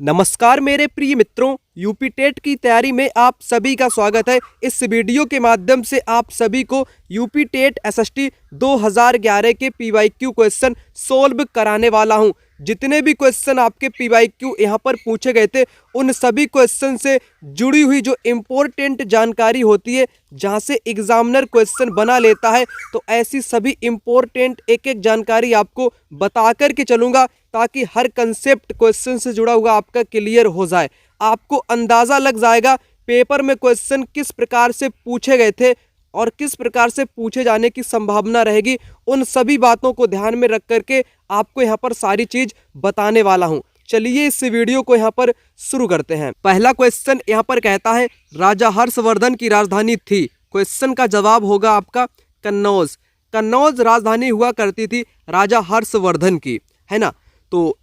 नमस्कार मेरे प्रिय मित्रों, यूपी टेट की तैयारी में आप सभी का स्वागत है। इस वीडियो के माध्यम से आप सभी को यूपी टेट एसएसटी 2011 के पीवाईक्यू क्वेश्चन सोल्व कराने वाला हूं। जितने भी क्वेश्चन आपके पीवाईक्यू यहां पर पूछे गए थे, उन सभी क्वेश्चन से जुड़ी हुई जो इम्पोर्टेंट जानकारी होती है, जहां से एग्जामिनर क्वेश्चन बना लेता है, तो ऐसी सभी इम्पोर्टेंट एक एक जानकारी आपको बता कर के चलूँगा, ताकि हर कंसेप्ट क्वेश्चन से जुड़ा हुआ आपका क्लियर हो जाए। आपको अंदाज़ा लग जाएगा पेपर में क्वेश्चन किस प्रकार से पूछे गए थे और किस प्रकार से पूछे जाने की संभावना रहेगी। उन सभी बातों को ध्यान में रख करके आपको यहाँ पर सारी चीज़ बताने वाला हूँ। चलिए इस वीडियो को यहाँ पर शुरू करते हैं। पहला क्वेश्चन यहाँ पर कहता है, राजा हर्षवर्धन की राजधानी थी। क्वेश्चन का जवाब होगा आपका कन्नौज। कन्नौज राजधानी हुआ करती थी राजा हर्षवर्धन की, है ना। तो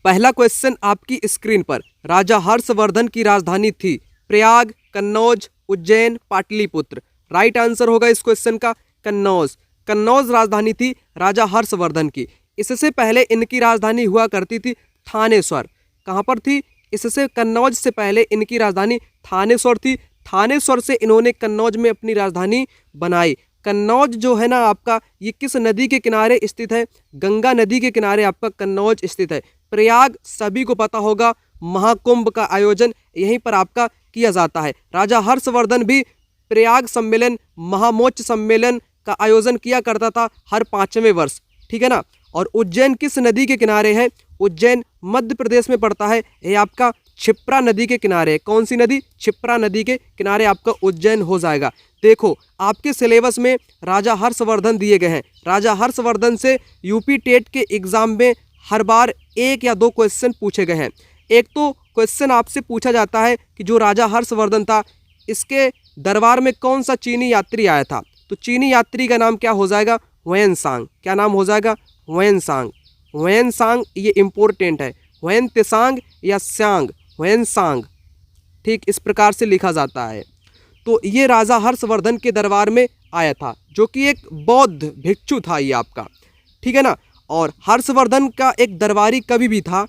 पहला क्वेश्चन आपकी स्क्रीन पर, राजा हर्षवर्धन की राजधानी थी प्रयाग, कन्नौज, उज्जैन, पाटलिपुत्र। राइट आंसर होगा इस क्वेश्चन का कन्नौज। कन्नौज राजधानी थी राजा हर्षवर्धन की। इससे पहले इनकी राजधानी हुआ करती थी थानेश्वर। कहाँ पर थी? इससे कन्नौज से पहले इनकी राजधानी थानेश्वर थी। थानेश्वर से इन्होंने कन्नौज में अपनी राजधानी बनाई। कन्नौज जो है ना आपका, ये किस नदी के किनारे स्थित है? गंगा नदी के किनारे आपका कन्नौज स्थित है। प्रयाग सभी को पता होगा, महाकुंभ का आयोजन यहीं पर आपका किया जाता है। राजा हर्षवर्धन भी प्रयाग सम्मेलन, महामोच सम्मेलन का आयोजन किया करता था हर 5वें वर्ष, ठीक है ना। और उज्जैन किस नदी के किनारे है? उज्जैन मध्य प्रदेश में पड़ता है। ये आपका क्षिप्रा नदी के किनारे है। कौन सी नदी? क्षिप्रा नदी के किनारे आपका उज्जैन हो जाएगा। देखो आपके सिलेबस में राजा हर्षवर्धन दिए गए हैं। राजा हर्षवर्धन से यूपी टेट के एग्जाम में हर बार 1 या 2 क्वेश्चन पूछे गए हैं। एक तो क्वेश्चन आपसे पूछा जाता है कि जो राजा हर्षवर्धन था, इसके दरबार में कौन सा चीनी यात्री आया था? तो चीनी यात्री का नाम क्या हो जाएगा? ह्वेनसांग। क्या नाम हो जाएगा? ह्वेनसांग। ह्वेनसांग ये इम्पोर्टेंट है। ह्वेन त्सांग या स्यांग, ह्वेनसांग, ठीक इस प्रकार से लिखा जाता है। तो ये राजा हर्षवर्धन के दरबार में आया था, जो कि एक बौद्ध भिक्षु था ये आपका, ठीक है ना। और हर्षवर्धन का एक दरबारी कवि भी था।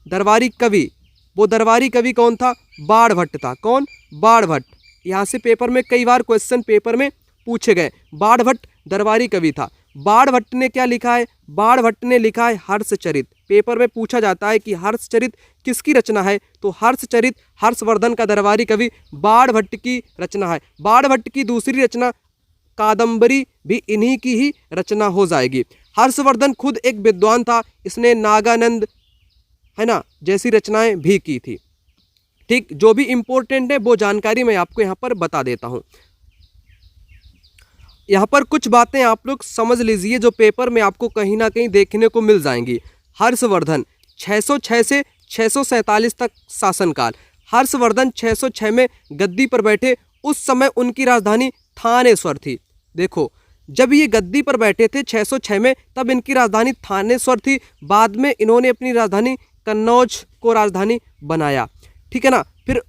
दरबारी कवि, वो दरबारी कवि कौन था? बाणभट्ट था। कौन? बाणभट्ट। यहाँ से पेपर में कई बार क्वेश्चन पेपर में पूछे गए। बाणभट्ट दरबारी कवि था। बाणभट्ट ने क्या लिखा है? बाणभट्ट ने लिखा है हर्षचरित। पेपर में पूछा जाता है कि हर्षचरित किसकी रचना है? तो हर्षचरित हर्षवर्धन का दरबारी कवि बाणभट्ट की रचना है। बाणभट्ट की दूसरी रचना कादंबरी भी इन्हीं की ही रचना हो जाएगी। हर्षवर्धन खुद एक विद्वान था। इसने नागानंद, है ना, जैसी रचनाएं भी की थी। ठीक, जो भी इम्पोर्टेंट है वो जानकारी मैं आपको यहाँ पर बता देता हूँ। यहाँ पर कुछ बातें आप लोग समझ लीजिए, जो पेपर में आपको कहीं ना कहीं देखने को मिल जाएंगी। हर्षवर्धन 606 से 647 तक शासनकाल। हर्षवर्धन 606 में गद्दी पर बैठे। उस समय उनकी राजधानी थानेश्वर थी। देखो, जब ये गद्दी पर बैठे थे 606 में, तब इनकी राजधानी थानेश्वर थी। बाद में इन्होंने अपनी राजधानी कन्नौज को राजधानी बनाया, ठीक है ना। फिर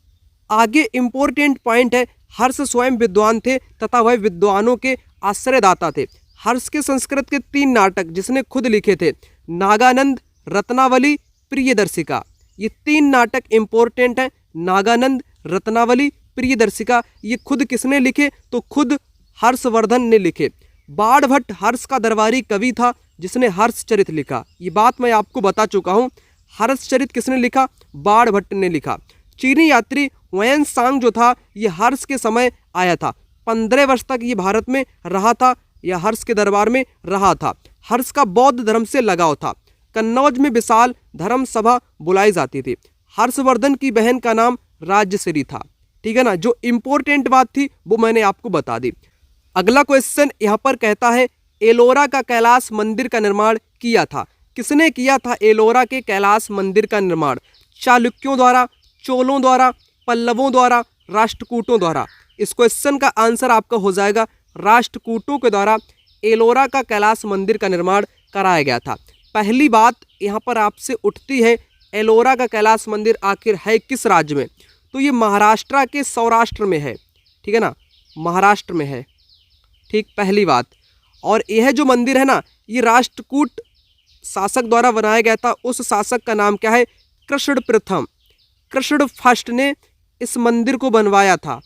आगे इम्पोर्टेंट पॉइंट है, हर्ष स्वयं विद्वान थे तथा वह विद्वानों के आश्रयदाता थे। हर्ष के संस्कृत के 3 नाटक जिसने खुद लिखे थे, नागानंद, रत्नावली, प्रियदर्शिका। ये 3 नाटक इम्पोर्टेंट हैं। नागानंद, रत्नावली, प्रियदर्शिका, ये खुद किसने लिखे? तो खुद हर्षवर्धन ने लिखे। बाणभट्ट हर्ष का दरबारी कवि था, जिसने हर्षचरित लिखा। ये बात मैं आपको बता चुका हूँ। हर्षचरित किसने लिखा? बाणभट्ट ने लिखा। चीनी यात्री ह्वेनसांग जो था, ये हर्ष के समय आया था। 15 वर्ष तक ये भारत में रहा था, या हर्ष के दरबार में रहा था। हर्ष का बौद्ध धर्म से लगाव था। कन्नौज में विशाल धर्म सभा बुलाई जाती थी। हर्षवर्धन की बहन का नाम राजश्री था, ठीक है ना। जो इम्पोर्टेंट बात थी वो मैंने आपको बता दी। अगला क्वेश्चन यहाँ पर कहता है, एलोरा का कैलाश मंदिर का निर्माण किया था। किसने किया था एलोरा के कैलाश मंदिर का निर्माण? चालुक्यों द्वारा, चोलों द्वारा, पल्लवों द्वारा, राष्ट्रकूटों द्वारा। इस क्वेश्चन का आंसर आपका हो जाएगा राष्ट्रकूटों के द्वारा एलोरा का कैलाश मंदिर का निर्माण कराया गया था। पहली बात यहाँ पर आपसे उठती है, एलोरा का कैलाश मंदिर आखिर है किस राज्य में? तो ये महाराष्ट्र के सौराष्ट्र में है, ठीक है ना, महाराष्ट्र में है, ठीक, पहली बात। और यह जो मंदिर है ना, ये राष्ट्रकूट शासक द्वारा बनाया गया था उस शासक का नाम क्या है? कृष्ण प्रथम। कृष्ण फर्स्ट ने इस मंदिर को बनवाया था,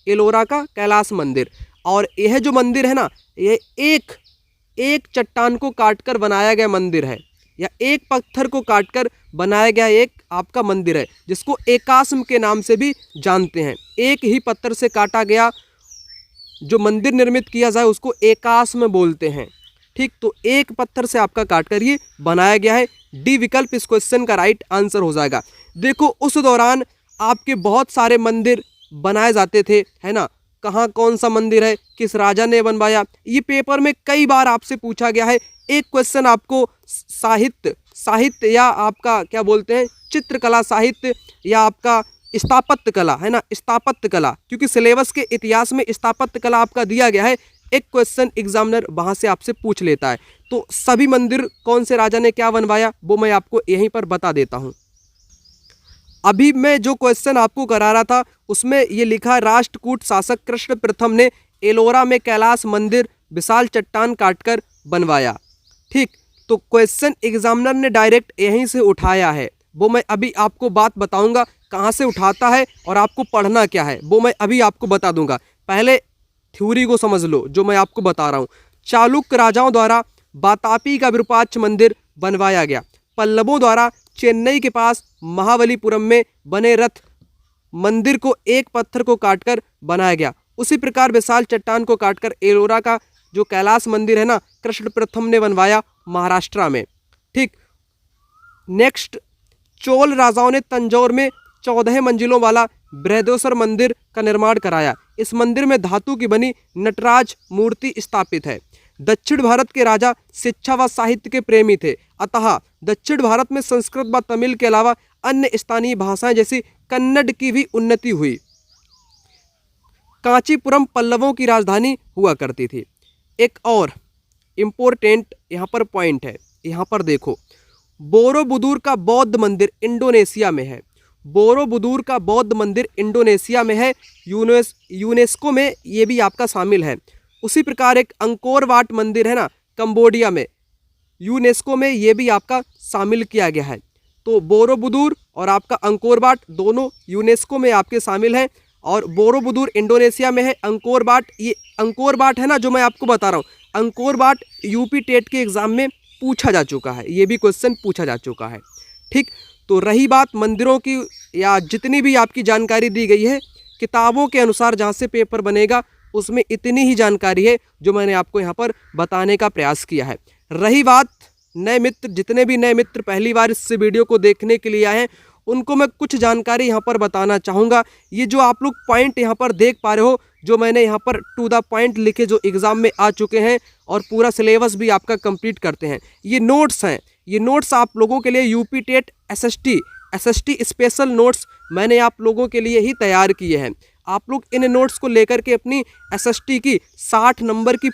एलोरा का कैलाश मंदिर। और यह जो मंदिर है ना, ये एक चट्टान को काटकर बनाया गया मंदिर है, या एक पत्थर को काटकर बनाया गया एक आपका मंदिर है, जिसको एकाश्म के नाम से भी जानते हैं। एक ही पत्थर से काटा गया जो मंदिर निर्मित किया जाए उसको एकाश्म बोलते हैं। ठीक, तो एक पत्थर से आपका काटकर ये बनाया गया है। डी विकल्प इस क्वेश्चन का राइट आंसर हो जाएगा। देखो, उस दौरान आपके बहुत सारे मंदिर बनाए जाते थे, है ना। कहाँ कौन सा मंदिर है, किस राजा ने बनवाया, ये पेपर में कई बार आपसे पूछा गया है। एक क्वेश्चन आपको साहित्य या आपका क्या बोलते हैं, चित्रकला साहित्य या आपका स्थापत्य कला, है ना, स्थापत्य कला, क्योंकि सिलेबस के इतिहास में स्थापत्य कला आपका दिया गया है। एक क्वेश्चन एग्जामिनर वहां से आपसे पूछ लेता है। तो सभी मंदिर कौन से राजा ने क्या बनवाया वो मैं आपको यहीं पर बता देता हूं। अभी मैं जो क्वेश्चन आपको करा रहा था उसमें ये लिखा, राष्ट्रकूट शासक कृष्ण प्रथम ने एलोरा में कैलाश मंदिर विशाल चट्टान काटकर बनवाया। ठीक, तो क्वेश्चन एग्जामिनर ने डायरेक्ट यहीं से उठाया है। वो मैं अभी आपको बात बताऊंगा कहाँ से उठाता है और आपको पढ़ना क्या है, वो मैं अभी आपको बता दूंगा। पहले थ्योरी को समझ लो जो मैं आपको बता रहा हूँ। चालुक्य राजाओं द्वारा वातापी का विरूपाक्ष मंदिर बनवाया गया। पल्लवों द्वारा चेन्नई के पास महाबलीपुरम में बने रथ मंदिर को एक पत्थर को काटकर बनाया गया। उसी प्रकार विशाल चट्टान को काटकर एलोरा का जो कैलाश मंदिर है ना, कृष्ण प्रथम ने बनवाया महाराष्ट्र में। ठीक, नेक्स्ट, चोल राजाओं ने तंजौर में 14 मंजिलों वाला बृहदेश्वर मंदिर का निर्माण कराया। इस मंदिर में धातु की बनी नटराज मूर्ति स्थापित है। दक्षिण भारत के राजा शिक्षा व साहित्य के प्रेमी थे, अतः दक्षिण भारत में संस्कृत व तमिल के अलावा अन्य स्थानीय भाषाएं जैसी कन्नड़ की भी उन्नति हुई। कांचीपुरम पल्लवों की राजधानी हुआ करती थी। एक और इम्पोर्टेंट यहाँ पर पॉइंट है, यहाँ पर देखो, बोरोबुदुर का बौद्ध मंदिर इंडोनेशिया में है। बोरोबुदुर का बौद्ध मंदिर इंडोनेशिया में है, यूनेस्को में ये भी आपका शामिल है। उसी प्रकार एक अंकोर वाट मंदिर है ना, कंबोडिया में, यूनेस्को में ये भी आपका शामिल किया गया है। तो बोरोबुदुर और आपका अंकोर वाट दोनों यूनेस्को में आपके शामिल हैं। और बोरोबुदुर इंडोनेशिया में है। अंकोर वाट, ये अंकोर वाट है ना जो मैं आपको बता रहा हूँ, अंकोर वाट यूपी टेट के एग्जाम में पूछा जा चुका है, ये भी क्वेश्चन पूछा जा चुका है। ठीक, तो रही बात मंदिरों की या जितनी भी आपकी जानकारी दी गई है किताबों के अनुसार जहाँ से पेपर बनेगा उसमें इतनी ही जानकारी है जो मैंने आपको यहाँ पर बताने का प्रयास किया है। रही बात नए मित्र, जितने भी नए मित्र पहली बार इस वीडियो को देखने के लिए आए हैं उनको मैं कुछ जानकारी यहाँ पर बताना चाहूँगा। ये जो आप लोग पॉइंट यहाँ पर देख पा रहे हो, जो मैंने यहाँ पर टू द पॉइंट लिखे जो एग्ज़ाम में आ चुके हैं और पूरा सिलेबस भी आपका कंप्लीट करते हैं, ये नोट्स हैं। ये नोट्स आप लोगों के लिए UP TET SST special notes मैंने आप लोगों के लिए ही तैयार किए हैं। आप लोग इन नोट्स को लेकर के अपनी एसएसटी की 60 नंबर की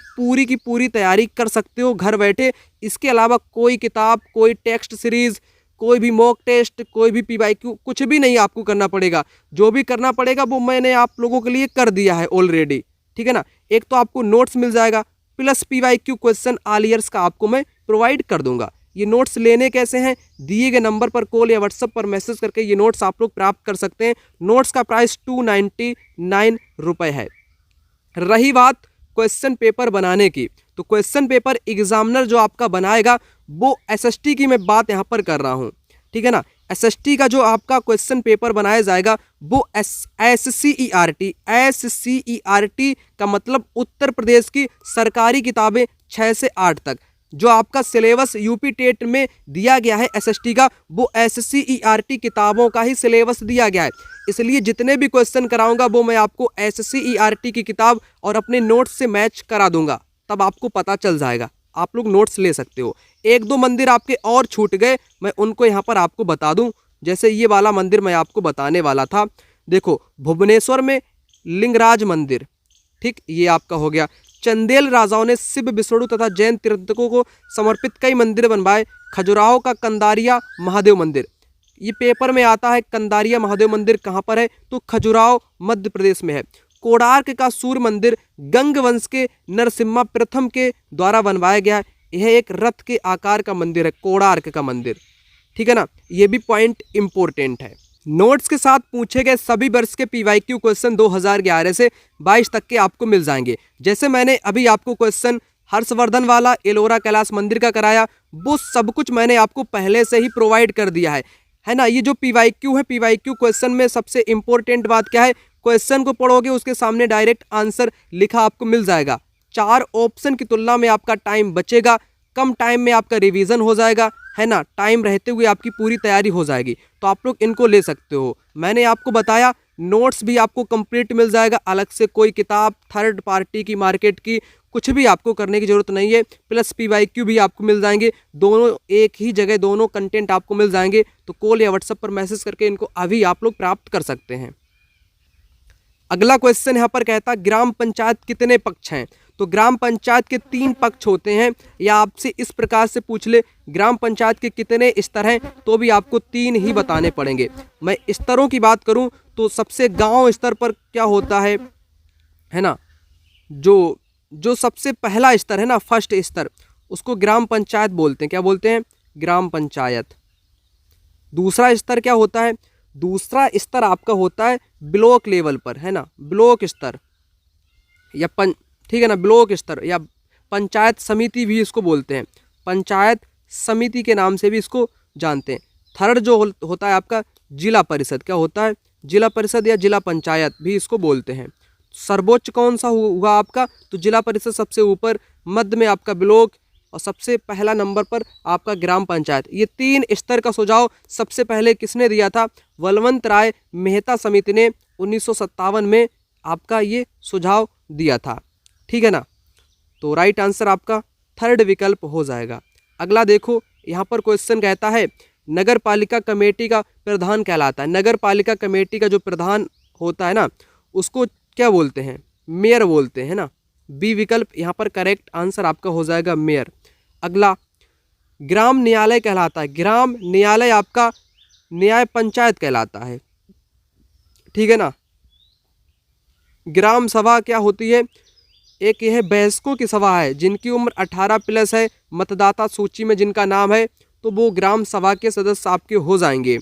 पूरी तैयारी कर सकते हो घर बैठे। इसके अलावा कोई किताब, कोई टेक्स्ट सीरीज़, कोई भी मॉक टेस्ट, कोई भी पीवाईक्यू, कुछ भी नहीं आपको करना पड़ेगा। जो भी करना पड़ेगा वो मैंने आप लोगों के लिए कर दिया है ऑलरेडी, ठीक है ना। एक तो आपको नोट्स मिल जाएगा plus PYQ question all years का आपको मैं प्रोवाइड कर दूंगा। ये नोट्स लेने कैसे हैं, दिए गए नंबर पर कॉल या व्हाट्सएप पर मैसेज करके ये नोट्स आप लोग प्राप्त कर सकते हैं। नोट्स का प्राइस 299 रुपये है। रही बात क्वेश्चन पेपर बनाने की, तो क्वेश्चन पेपर एग्जामिनर जो आपका बनाएगा वो एसएसटी की मैं बात यहाँ पर कर रहा हूँ, ठीक है ना। एसएसटी का जो आपका क्वेश्चन पेपर बनाया जाएगा वो SCERT का मतलब उत्तर प्रदेश की सरकारी किताबें 6 से 8 तक। जो आपका सिलेबस यूपी टेट में दिया गया है एसएसटी का, वो SCERT किताबों का ही सिलेबस दिया गया है। इसलिए जितने भी क्वेश्चन कराऊंगा वो मैं आपको SCERT की किताब और अपने नोट्स से मैच करा दूंगा, तब आपको पता चल जाएगा। आप लोग नोट्स ले सकते हो। एक दो मंदिर आपके और छूट गए, मैं उनको यहाँ पर आपको बता दूं। जैसे ये वाला मंदिर मैं आपको बताने वाला था, देखो भुवनेश्वर में लिंगराज मंदिर, ठीक, ये आपका हो गया। चंदेल राजाओं ने शिव, विष्णु तथा जैन तीर्थकों को समर्पित कई मंदिर बनवाए। खजुराहो का कंदारिया महादेव मंदिर, ये पेपर में आता है। कंदारिया महादेव मंदिर कहाँ पर है, तो खजुराहो मध्य प्रदेश में है। कोणार्क का सूर्य मंदिर गंग वंश के नरसिम्हा प्रथम के द्वारा बनवाया गया है। यह एक रथ के आकार का मंदिर है, कोणार्क का मंदिर, ठीक है ना। ये भी पॉइंट इंपॉर्टेंट है। नोट्स के साथ पूछे गए सभी वर्ष के पीवाईक्यू क्वेश्चन 2011 से 22 तक के आपको मिल जाएंगे। जैसे मैंने अभी आपको क्वेश्चन हर्षवर्धन वाला एलोरा कैलाश मंदिर का कराया, वो सब कुछ मैंने आपको पहले से ही प्रोवाइड कर दिया है ना। ये जो पीवाईक्यू है, पीवाईक्यू क्वेश्चन में सबसे इंपॉर्टेंट बात क्या है, क्वेश्चन को पढ़ोगे उसके सामने डायरेक्ट आंसर लिखा आपको मिल जाएगा। 4 ऑप्शन की तुलना में आपका टाइम बचेगा, कम टाइम में आपका रिवीजन हो जाएगा, है ना। टाइम रहते हुए आपकी पूरी तैयारी हो जाएगी, तो आप लोग इनको ले सकते हो। मैंने आपको बताया नोट्स भी आपको कंप्लीट मिल जाएगा, अलग से कोई किताब थर्ड पार्टी की मार्केट की कुछ भी आपको करने की जरूरत नहीं है। प्लस पीवाईक्यू भी आपको मिल जाएंगे, दोनों एक ही जगह दोनों कंटेंट आपको मिल जाएंगे। तो कॉल या व्हाट्सएप पर मैसेज करके इनको अभी आप लोग प्राप्त कर सकते हैं। अगला क्वेश्चन यहाँ पर कहता है ग्राम पंचायत कितने पक्ष हैं। तो ग्राम पंचायत के 3 पक्ष होते हैं, या आपसे इस प्रकार से पूछ ले ग्राम पंचायत के कितने स्तर हैं, तो भी आपको 3 ही बताने पड़ेंगे। मैं स्तरों की बात करूं तो सबसे गांव स्तर पर क्या होता है ना, जो सबसे पहला स्तर है ना, फर्स्ट स्तर, उसको ग्राम पंचायत बोलते हैं। क्या बोलते हैं? ग्राम पंचायत। दूसरा स्तर क्या होता है? दूसरा स्तर आपका होता है ब्लॉक लेवल पर, है ना, ब्लॉक स्तर या ठीक है ना, ब्लॉक स्तर या पंचायत समिति भी इसको बोलते हैं, पंचायत समिति के नाम से भी इसको जानते हैं। थर्ड जो होता है आपका जिला परिषद, क्या होता है? जिला परिषद या जिला पंचायत भी इसको बोलते हैं। सर्वोच्च कौन सा हुआ आपका? तो जिला परिषद सबसे ऊपर, मध्य में आपका ब्लॉक और सबसे पहला नंबर पर आपका ग्राम पंचायत। ये 3 स्तर का सुझाव सबसे पहले किसने दिया था? बलवंत राय मेहता समिति ने 1957 में आपका ये सुझाव दिया था, ठीक है ना। तो राइट आंसर आपका थर्ड विकल्प हो जाएगा। अगला देखो, यहाँ पर क्वेश्चन कहता है नगर पालिका कमेटी का प्रधान कहलाता है। नगर पालिका कमेटी का जो प्रधान होता है ना, उसको क्या बोलते हैं? मेयर बोलते हैं ना। बी विकल्प यहाँ पर करेक्ट आंसर आपका हो जाएगा, मेयर। अगला ग्राम न्यायालय कहलाता है। ग्राम न्यायालय आपका न्याय पंचायत कहलाता है, ठीक है ना। ग्राम सभा क्या होती है? एक यह वयस्कों की सभा है, जिनकी उम्र 18 प्लस है, मतदाता सूची में जिनका नाम है, तो वो ग्राम सभा के सदस्य आपके हो जाएंगे।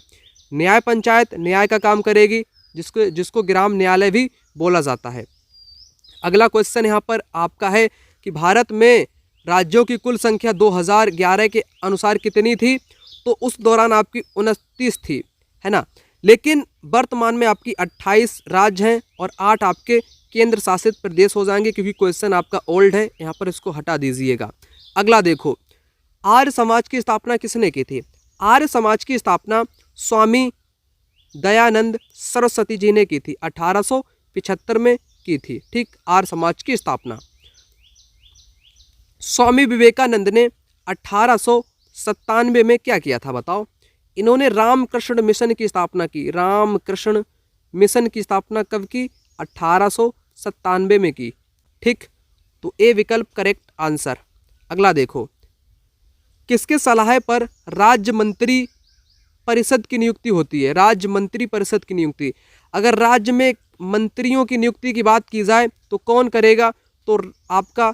न्याय पंचायत न्याय का काम करेगी, जिसको ग्राम न्यायालय भी बोला जाता है। अगला क्वेश्चन यहाँ पर आपका है कि भारत में राज्यों की कुल संख्या 2011 के अनुसार कितनी थी? तो उस दौरान आपकी 29 थी, है ना। लेकिन वर्तमान में आपकी 28 राज्य हैं और 8 आपके केंद्र शासित प्रदेश हो जाएंगे, क्योंकि क्वेश्चन आपका ओल्ड है, यहाँ पर इसको हटा दीजिएगा। अगला देखो, आर्य समाज की स्थापना किसने की थी? आर्य समाज की स्थापना स्वामी दयानंद सरस्वती जी ने की थी, 1875 में की थी, ठीक। आर्य समाज की स्थापना स्वामी विवेकानंद ने 1897 में क्या किया था बताओ? इन्होंने रामकृष्ण मिशन की स्थापना की। रामकृष्ण मिशन की स्थापना कब की? 1897 में की, ठीक। तो ए विकल्प करेक्ट आंसर। अगला देखो, किसके सलाह पर राज्य मंत्री परिषद की नियुक्ति होती है? राज्य मंत्री परिषद की नियुक्ति, अगर राज्य में मंत्रियों की नियुक्ति की बात की जाए तो कौन करेगा? तो आपका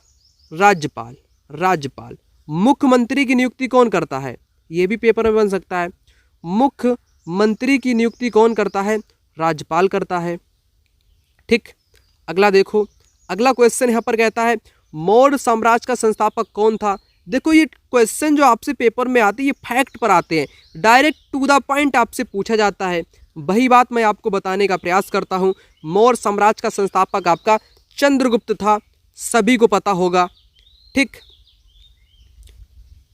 राज्यपाल। राज्यपाल। मुख्यमंत्री की नियुक्ति कौन करता है? ये भी पेपर में बन सकता है। मुख्यमंत्री की नियुक्ति कौन करता है? राज्यपाल करता है, ठीक। अगला देखो, अगला क्वेश्चन यहाँ पर कहता है मौर्य साम्राज्य का संस्थापक कौन था? देखो, ये क्वेश्चन जो आपसे पेपर में आते हैं ये फैक्ट पर आते हैं, डायरेक्ट टू द पॉइंट आपसे पूछा जाता है। वही बात मैं आपको बताने का प्रयास करता हूँ। मौर्य साम्राज्य का संस्थापक आपका चंद्रगुप्त था, सभी को पता होगा, ठीक।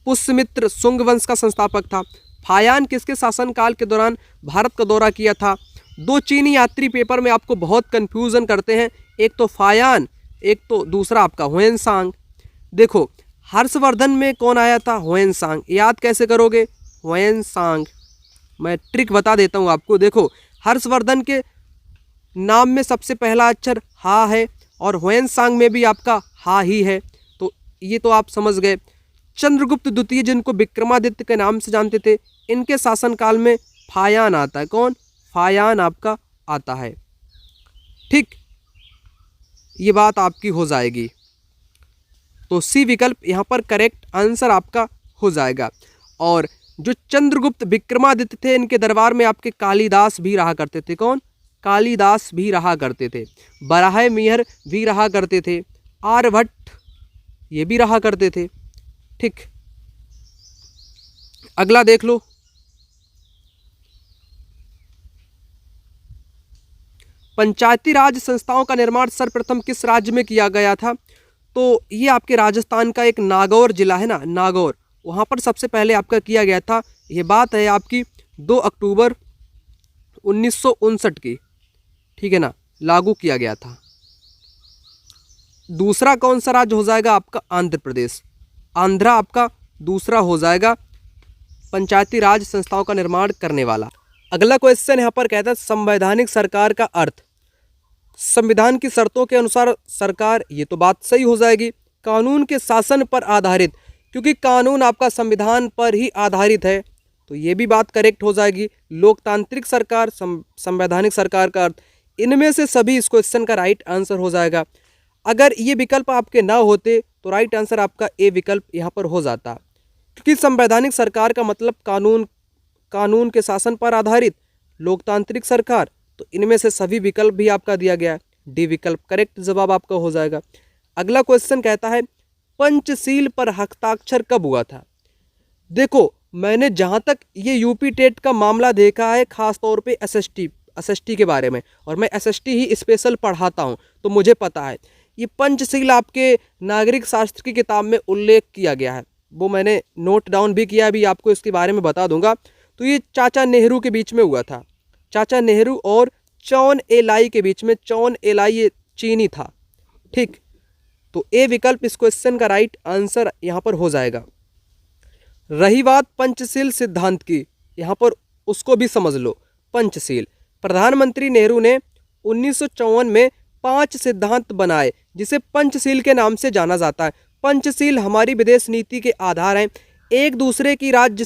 पुष्यमित्र शुंग वंश का संस्थापक था। फायान किसके शासनकाल के दौरान भारत का दौरा किया था? 2 चीनी यात्री पेपर में आपको बहुत कंफ्यूजन करते हैं, एक तो फायान, एक तो दूसरा आपका ह्वेनसांग। देखो, हर्षवर्धन में कौन आया था? ह्वेनसांग। याद कैसे करोगे? ह्वेनसांग। मैं ट्रिक बता देता हूँ आपको। देखो, हर्षवर्धन के नाम में सबसे पहला अक्षर हा है और ह्वेनसांग में भी आपका हा ही है, तो ये तो आप समझ गए। चंद्रगुप्त द्वितीय, जिनको विक्रमादित्य के नाम से जानते थे, इनके शासनकाल में फायान आता है। कौन? फायान आपका आता है, ठीक। ये बात आपकी हो जाएगी। तो सी विकल्प यहाँ पर करेक्ट आंसर आपका हो जाएगा। और जो चंद्रगुप्त विक्रमादित्य थे, इनके दरबार में आपके कालिदास भी रहा करते थे। कौन? कालिदास भी रहा करते थे। बराह मिहिर भी रहा करते थे। आर्यभट्ट ये भी रहा करते थे। ठीक, अगला देख लो। पंचायती राज संस्थाओं का निर्माण सर्वप्रथम किस राज्य में किया गया था? तो ये आपके राजस्थान का एक नागौर जिला है ना, नागौर, वहाँ पर सबसे पहले आपका किया गया था। ये बात है आपकी 2 अक्टूबर 1959 की, ठीक है ना, लागू किया गया था। दूसरा कौन सा राज्य हो जाएगा आपका? आंध्र प्रदेश। आंध्रा आपका दूसरा हो जाएगा पंचायती राज संस्थाओं का निर्माण करने वाला। अगला क्वेश्चन यहाँ पर कहता है संवैधानिक सरकार का अर्थ। संविधान की शर्तों के अनुसार सरकार, ये तो बात सही हो जाएगी। कानून के शासन पर आधारित, क्योंकि कानून आपका संविधान पर ही आधारित है, तो ये भी बात करेक्ट हो जाएगी। लोकतांत्रिक सरकार, संवैधानिक सरकार का अर्थ, इनमें से सभी इस क्वेश्चन का राइट आंसर हो जाएगा। अगर ये विकल्प आपके ना होते तो राइट आंसर आपका ए विकल्प यहाँ पर हो जाता, क्योंकि संवैधानिक सरकार का मतलब कानून के शासन पर आधारित, लोकतांत्रिक सरकार, तो इनमें से सभी विकल्प भी आपका दिया गया है। डी विकल्प करेक्ट जवाब आपका हो जाएगा। अगला क्वेश्चन कहता है पंचशील पर हस्ताक्षर कब हुआ था? देखो, मैंने जहाँ तक ये यूपी टेट का मामला देखा है, खास तौर पे एसएसटी के बारे में, और मैं एसएसटी ही स्पेशल पढ़ाता हूँ, तो मुझे पता है ये पंचशील आपके नागरिक शास्त्र की किताब में उल्लेख किया गया है, वो मैंने नोट डाउन भी किया, अभी आपको इसके बारे में बता दूंगा। तो ये चाचा नेहरू के बीच में हुआ था, चाचा नेहरू और चौन एलाई के बीच में। चौन एलाई ये चीनी था। ठीक, तो ए विकल्प इस क्वेश्चन का राइट आंसर यहाँ पर हो जाएगा। रही बात पंचशील सिद्धांत की, यहाँ पर उसको भी समझ लो। पंचशील, प्रधानमंत्री नेहरू ने 1954 में 5 सिद्धांत बनाए, जिसे पंचशील के नाम से जाना जाता है। पंचशील हमारी विदेश नीति के आधार हैं। एक दूसरे की राज्य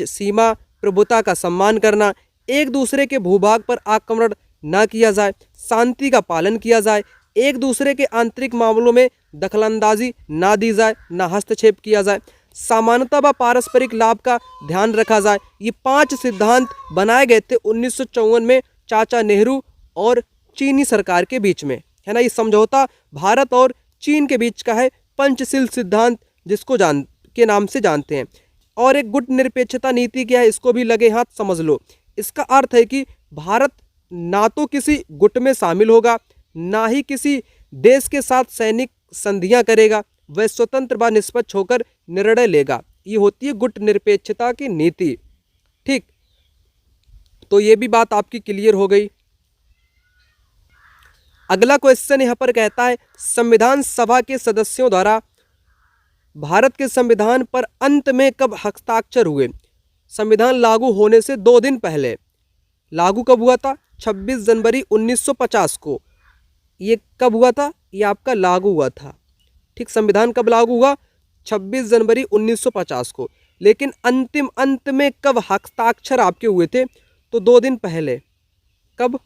सीमा प्रभुता का सम्मान करना, एक दूसरे के भूभाग पर आक्रमण न किया जाए, शांति का पालन किया जाए, एक दूसरे के आंतरिक मामलों में दखलंदाजी ना दी जाए, ना हस्तक्षेप किया जाए, समानता व पारस्परिक लाभ का ध्यान रखा जाए। ये 5 सिद्धांत बनाए गए थे 1954 में चाचा नेहरू और चीनी सरकार के बीच में, है ना। ये समझौता भारत और चीन के बीच का है, पंचशील सिद्धांत जिसको के नाम से जानते हैं। और एक गुट निरपेक्षता नीति क्या है, इसको भी लगे हाथ समझ लो। इसका अर्थ है कि भारत ना तो किसी गुट में शामिल होगा, ना ही किसी देश के साथ सैनिक संधियां करेगा, वह स्वतंत्र व निष्पक्ष होकर निर्णय लेगा। ये होती है गुट निरपेक्षता की नीति। ठीक, तो ये भी बात आपकी क्लियर हो गई। अगला क्वेश्चन यहाँ पर कहता है संविधान सभा के सदस्यों द्वारा भारत के संविधान पर अंत में कब हस्ताक्षर हुए? संविधान लागू होने से 2 दिन पहले। लागू कब हुआ था? 26 जनवरी 1950 को। ये कब हुआ था? ये आपका लागू हुआ था। ठीक, संविधान कब लागू हुआ? 26 जनवरी 1950 को। लेकिन अंत में कब हस्ताक्षर आपके हुए थे? तो 2 दिन पहले। कब?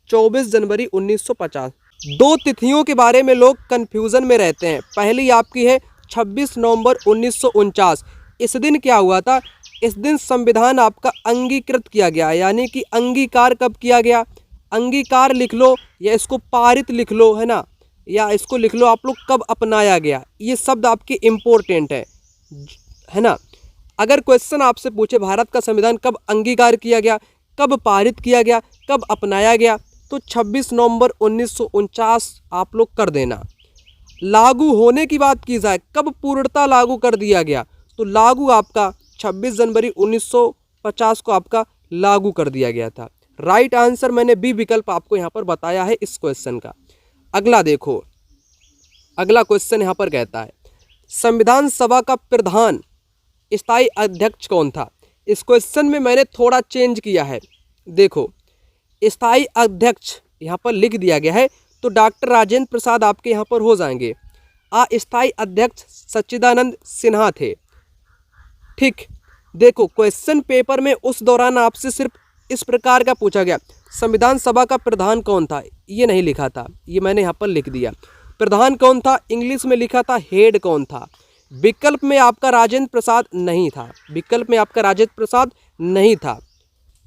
24 जनवरी 1950। 2 तिथियों के बारे में लोग कन्फ्यूज़न में रहते हैं। पहली आपकी है 26 नवंबर 1949। इस दिन क्या हुआ था? इस दिन संविधान आपका अंगीकृत किया गया, यानी कि अंगीकार कब किया गया? अंगीकार लिख लो या इसको पारित लिख लो, है ना, या इसको लिख लो आप लोग कब अपनाया गया। ये शब्द आपके इम्पोर्टेंट है ना। अगर क्वेश्चन आपसे पूछे भारत का संविधान कब अंगीकार किया गया, कब पारित किया गया, कब अपनाया गया, तो 26 नवंबर 1949 आप लोग कर देना। लागू होने की बात की जाए, कब पूर्णता लागू कर दिया गया, तो लागू आपका 26 जनवरी 1950 को आपका लागू कर दिया गया था। राइट आंसर मैंने बी विकल्प आपको यहाँ पर बताया है इस क्वेश्चन का। अगला देखो, अगला क्वेश्चन यहाँ पर कहता है संविधान सभा का प्रधान स्थायी अध्यक्ष कौन था? इस क्वेश्चन में मैंने थोड़ा चेंज किया है। देखो, स्थायी अध्यक्ष यहाँ पर लिख दिया गया है, तो डॉक्टर राजेंद्र प्रसाद आपके यहाँ पर हो जाएंगे। अस्थायी अध्यक्ष सच्चिदानंद सिन्हा थे। ठीक, देखो क्वेश्चन पेपर में उस दौरान आपसे सिर्फ इस प्रकार का पूछा गया, संविधान सभा का प्रधान कौन था, ये नहीं लिखा था, ये मैंने यहाँ पर लिख दिया। प्रधान कौन था? इंग्लिश में लिखा था हेड कौन था? विकल्प में आपका राजेंद्र प्रसाद नहीं था, विकल्प में आपका राजेंद्र प्रसाद नहीं था।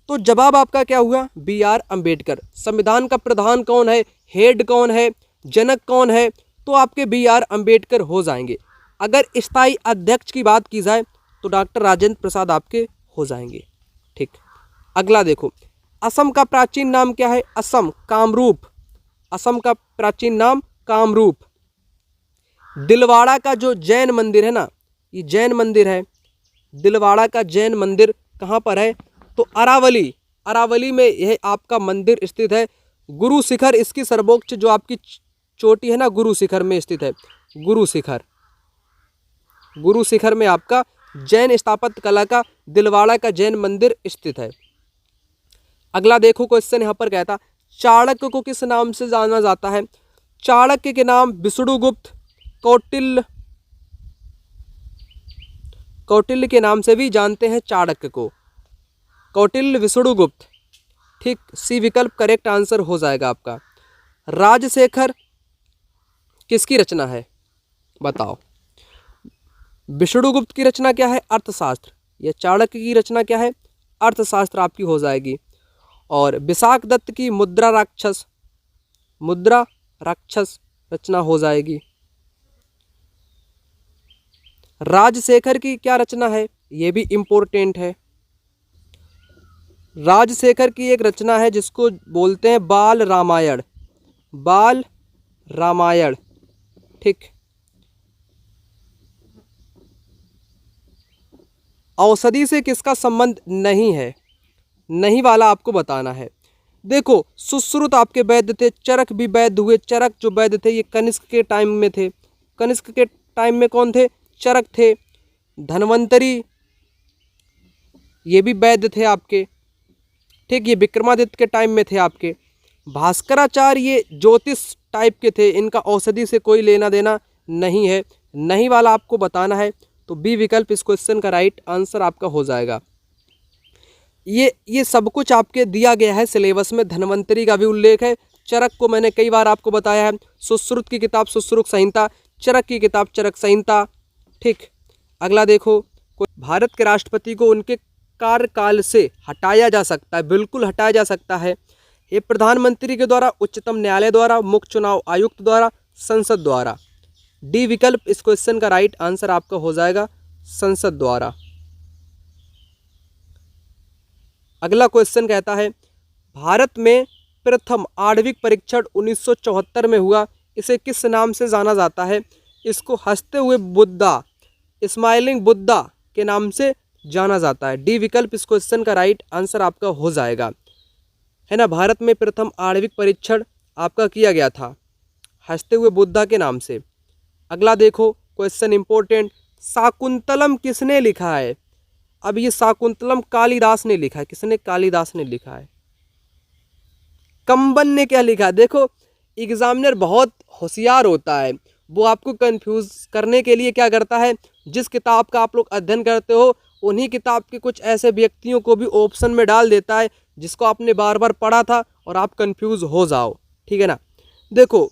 तो जवाब आपका क्या हुआ? B R Ambedkar. संविधान का प्रधान कौन है, हेड कौन है, जनक कौन है? तो आपके बी आर अम्बेडकर हो जाएंगे। अगर स्थायी अध्यक्ष की बात की जाए तो डॉक्टर राजेंद्र प्रसाद आपके हो जाएंगे। ठीक, अगला देखो, असम का प्राचीन नाम क्या है? असम कामरूप, असम का प्राचीन नाम कामरूप। दिलवाड़ा का जो जैन मंदिर है ना, ये जैन मंदिर है, दिलवाड़ा का जैन मंदिर कहाँ पर है? तो अरावली, अरावली में यह आपका मंदिर स्थित है। गुरु शिखर इसकी सर्वोच्च जो आपकी चोटी है ना, गुरु शिखर में स्थित है। गुरु शिखर, गुरु शिखर में आपका जैन स्थापत्य कला का दिलवाड़ा का जैन मंदिर स्थित है। अगला देखो क्वेश्चन यहाँ पर कहता, चाणक्य को किस नाम से जाना जाता है? चाणक्य के नाम विष्णुगुप्त, कौटिल्य, कौटिल्य के नाम से भी जानते हैं चाणक्य को, कौटिल्य विष्णुगुप्त। ठीक, सी विकल्प करेक्ट आंसर हो जाएगा आपका। राजशेखर किसकी रचना है? बताओ। विष्णुगुप्त की रचना क्या है? अर्थशास्त्र। यह चाणक्य की रचना क्या है? अर्थशास्त्र आपकी हो जाएगी। और विशाख दत्त की मुद्रा राक्षस, मुद्रा राक्षस रचना हो जाएगी। राजशेखर की क्या रचना है? यह भी इंपॉर्टेंट है। राजशेखर की एक रचना है जिसको बोलते हैं बाल रामायण, बाल रामायण। ठीक, औषधि से किसका संबंध नहीं है? नहीं वाला आपको बताना है। देखो, सुश्रुत आपके वैद्य थे, चरक भी वैद्य हुए। चरक जो वैद्य थे ये कनिष्क के टाइम में थे। कनिष्क के टाइम में कौन थे? चरक थे। धन्वंतरी ये भी वैद्य थे आपके। ठीक, ये विक्रमादित्य के टाइम में थे आपके। भास्कराचार्य ये ज्योतिष टाइप के थे, इनका औषधि से कोई लेना देना नहीं है। नहीं वाला आपको बताना है, तो बी विकल्प इस क्वेश्चन का राइट आंसर आपका हो जाएगा। ये सब कुछ आपके दिया गया है सिलेबस में। धन्वंतरी का भी उल्लेख है, चरक को मैंने कई बार आपको बताया है। सुश्रुत की किताब सुश्रुत संहिता, चरक की किताब चरक संहिता। ठीक, अगला देखो, भारत के राष्ट्रपति को उनके कार्यकाल से हटाया जा सकता है, बिल्कुल हटाया जा सकता है। ये प्रधानमंत्री के द्वारा, उच्चतम न्यायालय द्वारा, मुख्य चुनाव आयुक्त द्वारा, संसद द्वारा। डी विकल्प इस क्वेश्चन का राइट आंसर आपका हो जाएगा, संसद द्वारा। अगला क्वेश्चन कहता है, भारत में प्रथम आणविक परीक्षण 1974 में हुआ, इसे किस नाम से जाना जाता है? इसको हंसते हुए बुद्धा, स्माइलिंग बुद्धा के नाम से जाना जाता है। डी विकल्प इस क्वेश्चन का राइट आंसर आपका हो जाएगा, है ना। भारत में प्रथम आणविक परीक्षण आपका किया गया था हंसते हुए बुद्धा के नाम से। अगला देखो क्वेश्चन इंपॉर्टेंट, शाकुंतलम किसने लिखा है? अब ये शाकुंतलम कालिदास ने लिखा है। किसने? कालिदास ने लिखा है। कंबन ने क्या लिखा? देखो, एग्जामिनर बहुत होशियार होता है, वो आपको कंफ्यूज करने के लिए क्या करता है, जिस किताब का आप लोग अध्ययन करते हो उन्हीं किताब के कुछ ऐसे व्यक्तियों को भी ऑप्शन में डाल देता है जिसको आपने बार बार पढ़ा था और आप कंफ्यूज हो जाओ। ठीक है ना। देखो,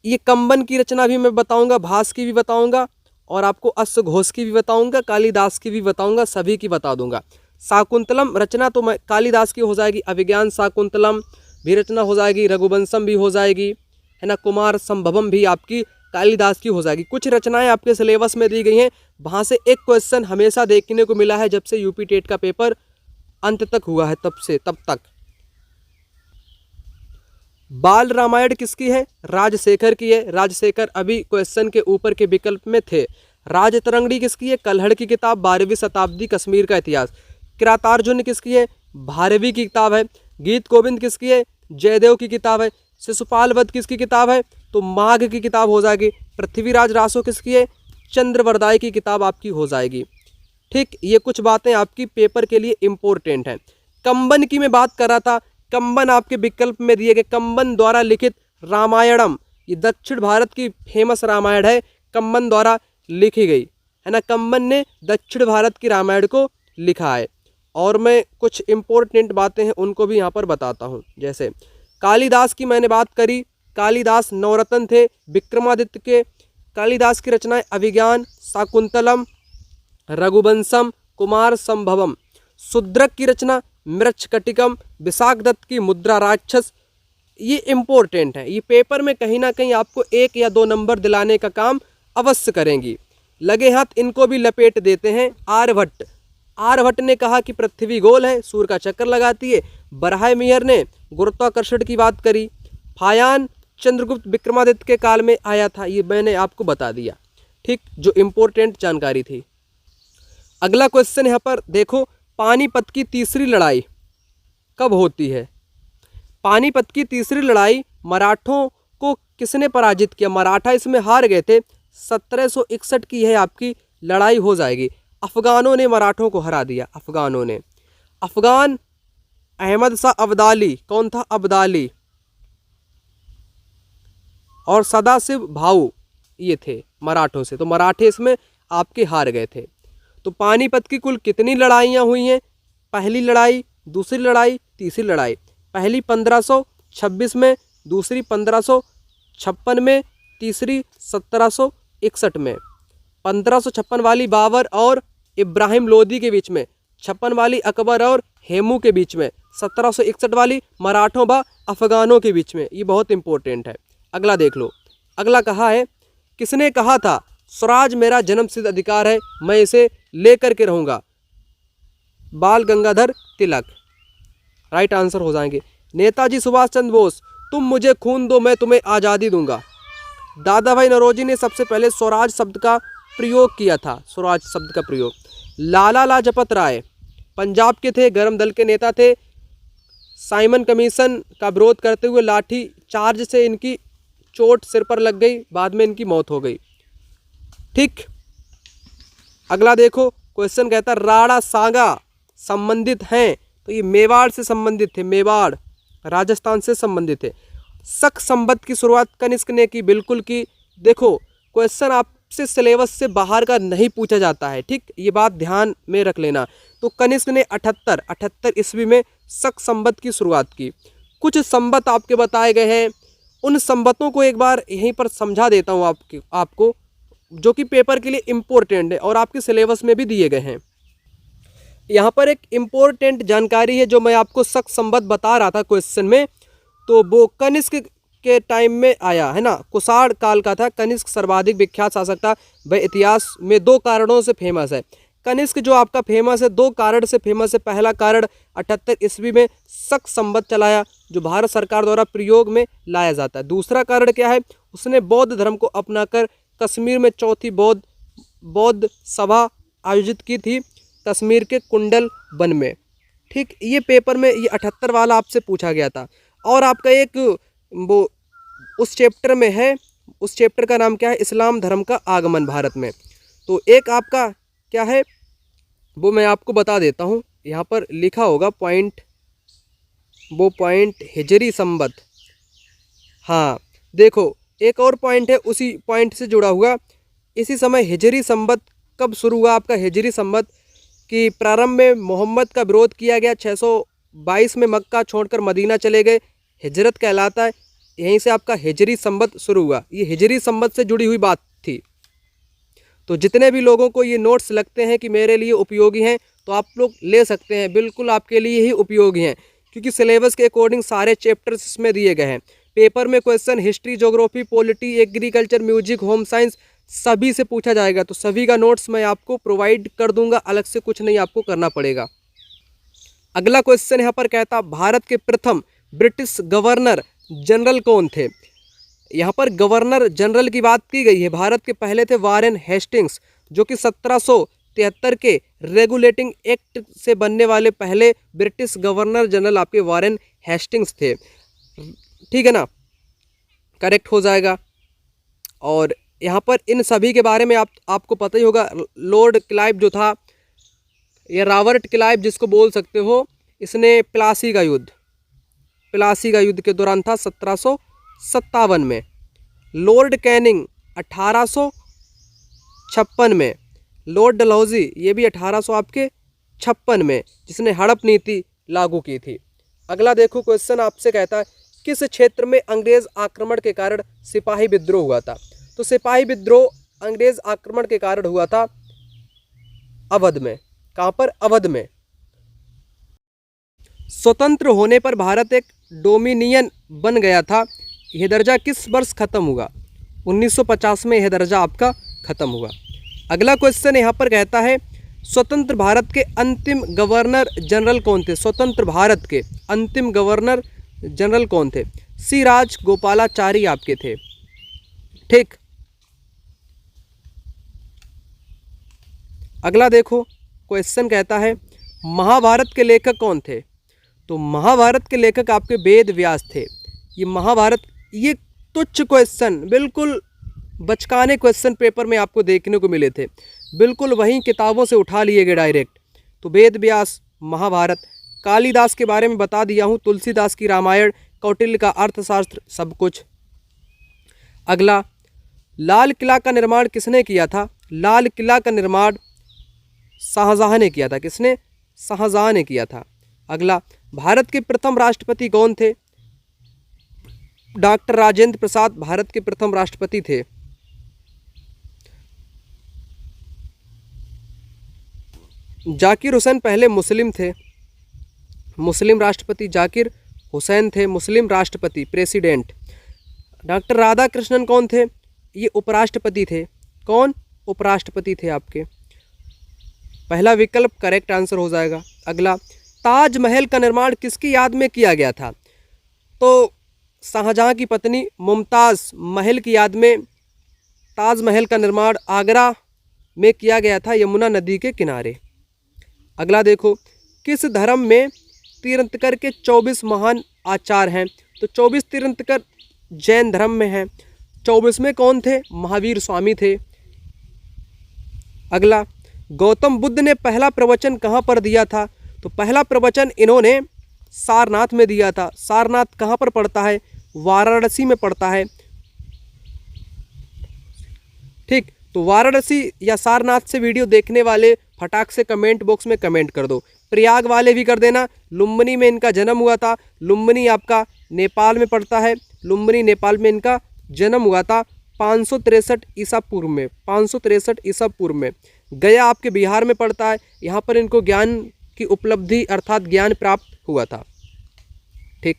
ये कंबन की रचना भी मैं बताऊंगा, भास की भी बताऊंगा, और आपको अश्वघोष की भी बताऊंगा, कालिदास की भी बताऊंगा, सभी की बता दूंगा। शाकुंतलम रचना तो मैं कालिदास की हो जाएगी, अभिज्ञान शाकुंतलम भी रचना हो जाएगी, रघुवंशम भी हो जाएगी, है ना, कुमार संभवम भी आपकी कालिदास की हो जाएगी। कुछ रचनाएं आपके सिलेबस में दी गई हैं, वहाँ से एक क्वेश्चन हमेशा देखने को मिला है जब से यूपी टेट का पेपर अंत तक हुआ है, तब तक। बाल रामायण किसकी है? राजशेखर की है। राजशेखर अभी क्वेश्चन के ऊपर के विकल्प में थे। राजतरंगिणी किसकी है? कल्हड़ की किताब, 12वीं शताब्दी, कश्मीर का इतिहास। किरातार्जुन किसकी है? भारवी की किताब है। गीत गोविंद किसकी है? जयदेव की किताब है। शिशुपाल वध किसकी किताब है? तो माघ की किताब हो जाएगी। पृथ्वीराज रासो किसकी है? चंद्रवरदाय की किताब आपकी हो जाएगी। ठीक, ये कुछ बातें आपकी पेपर के लिए इम्पोर्टेंट हैं। कंबन की मैं बात कर रहा था, कंबन आपके विकल्प में दिए गए। कंबन द्वारा लिखित रामायणम, ये दक्षिण भारत की फेमस रामायण है, कंबन द्वारा लिखी गई है ना। कंबन ने दक्षिण भारत की रामायण को लिखा है। और मैं कुछ इम्पोर्टेंट बातें हैं उनको भी यहाँ पर बताता हूँ। जैसे कालिदास की मैंने बात करी, कालिदास नवरत्न थे। विक्रमादित्य के कालिदास की रचनाएं अभिज्ञान, शाकुंतलम, रघुवंशम, कुमार संभवम। शूद्रक की रचना मृच्छकटिकम, विशाखदत्त की मुद्रा राक्षस। ये इम्पोर्टेंट है, ये पेपर में कहीं ना कहीं आपको 1 या 2 नंबर दिलाने का काम अवश्य करेंगी। लगे हाथ इनको भी लपेट देते हैं। आर्यभट्ट, आर्यभट्ट ने कहा कि पृथ्वी गोल है, सूर्य का चक्कर लगाती है। बराहमीर ने गुरुत्वाकर्षण की बात करी। फायान चंद्रगुप्त विक्रमादित्य के काल में आया था, ये मैंने आपको बता दिया, ठीक, जो इम्पोर्टेंट जानकारी थी। अगला क्वेश्चन यहाँ पर देखो, पानीपत की तीसरी लड़ाई कब होती है? पानीपत की तीसरी लड़ाई मराठों को किसने पराजित किया? मराठा इसमें हार गए थे। 1761 की है आपकी लड़ाई हो जाएगी। अफगानों ने मराठों को हरा दिया, अफगानों ने। अफगान अहमद शाह अब्दाली, कौन था? अब्दाली। और सदाशिव भाऊ, ये थे मराठों से। तो मराठे इसमें आपके हार गए थे। तो पानीपत की कुल कितनी लड़ाइयाँ हुई हैं? पहली लड़ाई, दूसरी लड़ाई, तीसरी लड़ाई। पहली 1526 में, दूसरी 1556 में, तीसरी 1761 में। 1556 वाली बाबर और इब्राहिम लोदी के बीच में, 56 वाली अकबर और हेमू के बीच में, 1761 वाली मराठों व अफगानों के बीच में। ये बहुत इंपॉर्टेंट है। अगला देख लो। अगला कहा है, किसने कहा था स्वराज मेरा जन्मसिद्ध अधिकार है, मैं इसे लेकर के रहूँगा? बाल गंगाधर तिलक, राइट आंसर हो जाएंगे। नेताजी सुभाष चंद्र बोस, तुम मुझे खून दो मैं तुम्हें आज़ादी दूंगा। दादा भाई नौरोजी ने सबसे पहले स्वराज शब्द का प्रयोग किया था, स्वराज शब्द का प्रयोग। लाला लाजपत राय पंजाब के थे, गरम दल के नेता थे। साइमन कमीशन का विरोध करते हुए लाठी चार्ज से इनकी चोट सिर पर लग गई, बाद में इनकी मौत हो गई, ठीक। अगला देखो क्वेश्चन कहता है, राणा सांगा संबंधित हैं? तो ये मेवाड़ से संबंधित थे, मेवाड़ राजस्थान से संबंधित थे। शक संवत की शुरुआत कनिष्क ने की, बिल्कुल की। देखो क्वेश्चन आपसे सिलेबस से बाहर का नहीं पूछा जाता है, ठीक, ये बात ध्यान में रख लेना। तो कनिष्क ने 78 ईस्वी में शक संवत की शुरुआत की। कुछ संवत आपके बताए गए हैं, उन संवतों को एक बार यहीं पर समझा देता हूँ आपको, जो कि पेपर के लिए इम्पोर्टेंट है और आपके सिलेबस में भी दिए गए हैं। यहाँ पर एक इम्पोर्टेंट जानकारी है जो मैं आपको शक संवत बता रहा था क्वेश्चन में, तो वो कनिष्क के टाइम में आया है ना, कुषाण काल का था। कनिष्क सर्वाधिक विख्यात शासक था, वह इतिहास में 2 कारणों से फेमस है। कनिष्क जो आपका फेमस है 2 कारण से फेमस है। पहला कारण 78 ईस्वी में शक संवत चलाया, जो भारत सरकार द्वारा प्रयोग में लाया जाता है। दूसरा कारण क्या है, उसने बौद्ध धर्म को अपनाकर कश्मीर में चौथी बौद्ध सभा आयोजित की थी, कश्मीर के कुंडल वन में, ठीक। ये पेपर में ये 78 वाला आपसे पूछा गया था। और आपका एक वो उस चैप्टर में है, उस चैप्टर का नाम क्या है, इस्लाम धर्म का आगमन भारत में। तो एक आपका क्या है वो मैं आपको बता देता हूँ, यहाँ पर लिखा होगा पॉइंट, वो पॉइंट हिजरी संवत। हाँ देखो एक और पॉइंट है उसी पॉइंट से जुड़ा हुआ। इसी समय हिजरी संवत कब शुरू हुआ आपका? हिजरी संवत की प्रारंभ में मोहम्मद का विरोध किया गया, 622 में मक्का छोड़कर मदीना चले गए, हिजरत कहलाता है। यहीं से आपका हिजरी संवत शुरू हुआ। ये हिजरी संवत से जुड़ी हुई बात थी। तो जितने भी लोगों को ये नोट्स लगते हैं कि मेरे लिए उपयोगी हैं, तो आप लोग ले सकते हैं, बिल्कुल आपके लिए ही उपयोगी हैं, क्योंकि सिलेबस के अकॉर्डिंग सारे चैप्टर्स इसमें दिए गए हैं। पेपर में question history, geography, polity, agriculture, music, home science सभी से पूछा जाएगा। तो सभी का नोट्स मैं आपको प्रोवाइड कर दूंगा, अलग से कुछ नहीं आपको करना पड़ेगा। अगला क्वेश्चन यहाँ पर कहता, भारत के प्रथम ब्रिटिश गवर्नर जनरल कौन थे? यहाँ पर गवर्नर जनरल की बात की गई है। भारत के पहले थे वारेन हेस्टिंग्स, जो कि 1773 के रेगुलेटिंग एक्ट से बनने वाले पहले ब्रिटिश गवर्नर जनरल आपके वारेन हेस्टिंग्स थे, ठीक है ना, करेक्ट हो जाएगा। और यहाँ पर इन सभी के बारे में आपको पता ही होगा। लॉर्ड क्लाइव जो था, या रॉबर्ट क्लाइव जिसको बोल सकते हो, इसने प्लासी का युद्ध के दौरान था 1757 में। लॉर्ड कैनिंग 1856 में। लॉर्ड डलहौजी ये भी 1856 में, जिसने हड़प नीति लागू की थी। अगला देखो क्वेश्चन आपसे कहता है, किस क्षेत्र में अंग्रेज आक्रमण के कारण सिपाही विद्रोह हुआ था? तो सिपाही विद्रोह अंग्रेज आक्रमण के कारण हुआ था अवध में। कहां पर? अवध में। स्वतंत्र होने पर भारत एक डोमिनियन बन गया था, यह दर्जा किस वर्ष खत्म हुआ? 1950 में यह दर्जा आपका खत्म हुआ। अगला क्वेश्चन यहाँ पर कहता है स्वतंत्र भारत के अंतिम गवर्नर जनरल कौन थे? स्वतंत्र भारत के अंतिम गवर्नर जनरल कौन थे? सी राजगोपालाचारी आपके थे। ठीक। अगला देखो क्वेश्चन कहता है महाभारत के लेखक कौन थे? तो महाभारत के लेखक आपके वेद व्यास थे। ये महाभारत, ये तुच्छ क्वेश्चन, बिल्कुल बचकाने क्वेश्चन पेपर में आपको देखने को मिले थे, बिल्कुल वहीं किताबों से उठा लिए गए डायरेक्ट। तो वेद व्यास, महाभारत। कालिदास के बारे में बता दिया हूँ, तुलसीदास की रामायण, कौटिल्य का अर्थशास्त्र, सब कुछ। अगला, लाल किला का निर्माण किसने किया था? लाल किला का निर्माण शाहजहां ने किया था। किसने? शाहजहां ने किया था। अगला, भारत के प्रथम राष्ट्रपति कौन थे? डॉक्टर राजेंद्र प्रसाद भारत के प्रथम राष्ट्रपति थे। जाकिर हुसैन पहले मुस्लिम थे, मुस्लिम राष्ट्रपति जाकिर हुसैन थे, मुस्लिम राष्ट्रपति, प्रेसिडेंट। डॉक्टर राधाकृष्णन कौन थे? ये उपराष्ट्रपति थे। कौन? उपराष्ट्रपति थे आपके। पहला विकल्प करेक्ट आंसर हो जाएगा। अगला, ताजमहल का निर्माण किसकी याद में किया गया था? तो शाहजहां की पत्नी मुमताज़ महल की याद में ताजमहल का निर्माण आगरा में किया गया था, यमुना नदी के किनारे। अगला देखो, किस धर्म में तीर्थंकर के 24 महान आचार्य हैं? तो 24 तीर्थंकर जैन धर्म में हैं। 24 में कौन थे? महावीर स्वामी थे। अगला, गौतम बुद्ध ने पहला प्रवचन कहाँ पर दिया था? तो पहला प्रवचन इन्होंने सारनाथ में दिया था। सारनाथ कहाँ पर पड़ता है? वाराणसी में पड़ता है। ठीक, तो वाराणसी या सारनाथ से वीडियो देखने वाले फटाक से कमेंट बॉक्स में कमेंट कर दो। प्रयाग वाले भी कर देना। लुम्बिनी में इनका जन्म हुआ था। लुम्बिनी आपका नेपाल में पड़ता है। लुम्बिनी नेपाल में इनका जन्म हुआ था 563 ईसा पूर्व में। 563 ईसा पूर्व में। गया आपके बिहार में पड़ता है। यहाँ पर इनको ज्ञान की उपलब्धि अर्थात ज्ञान प्राप्त हुआ था। ठीक,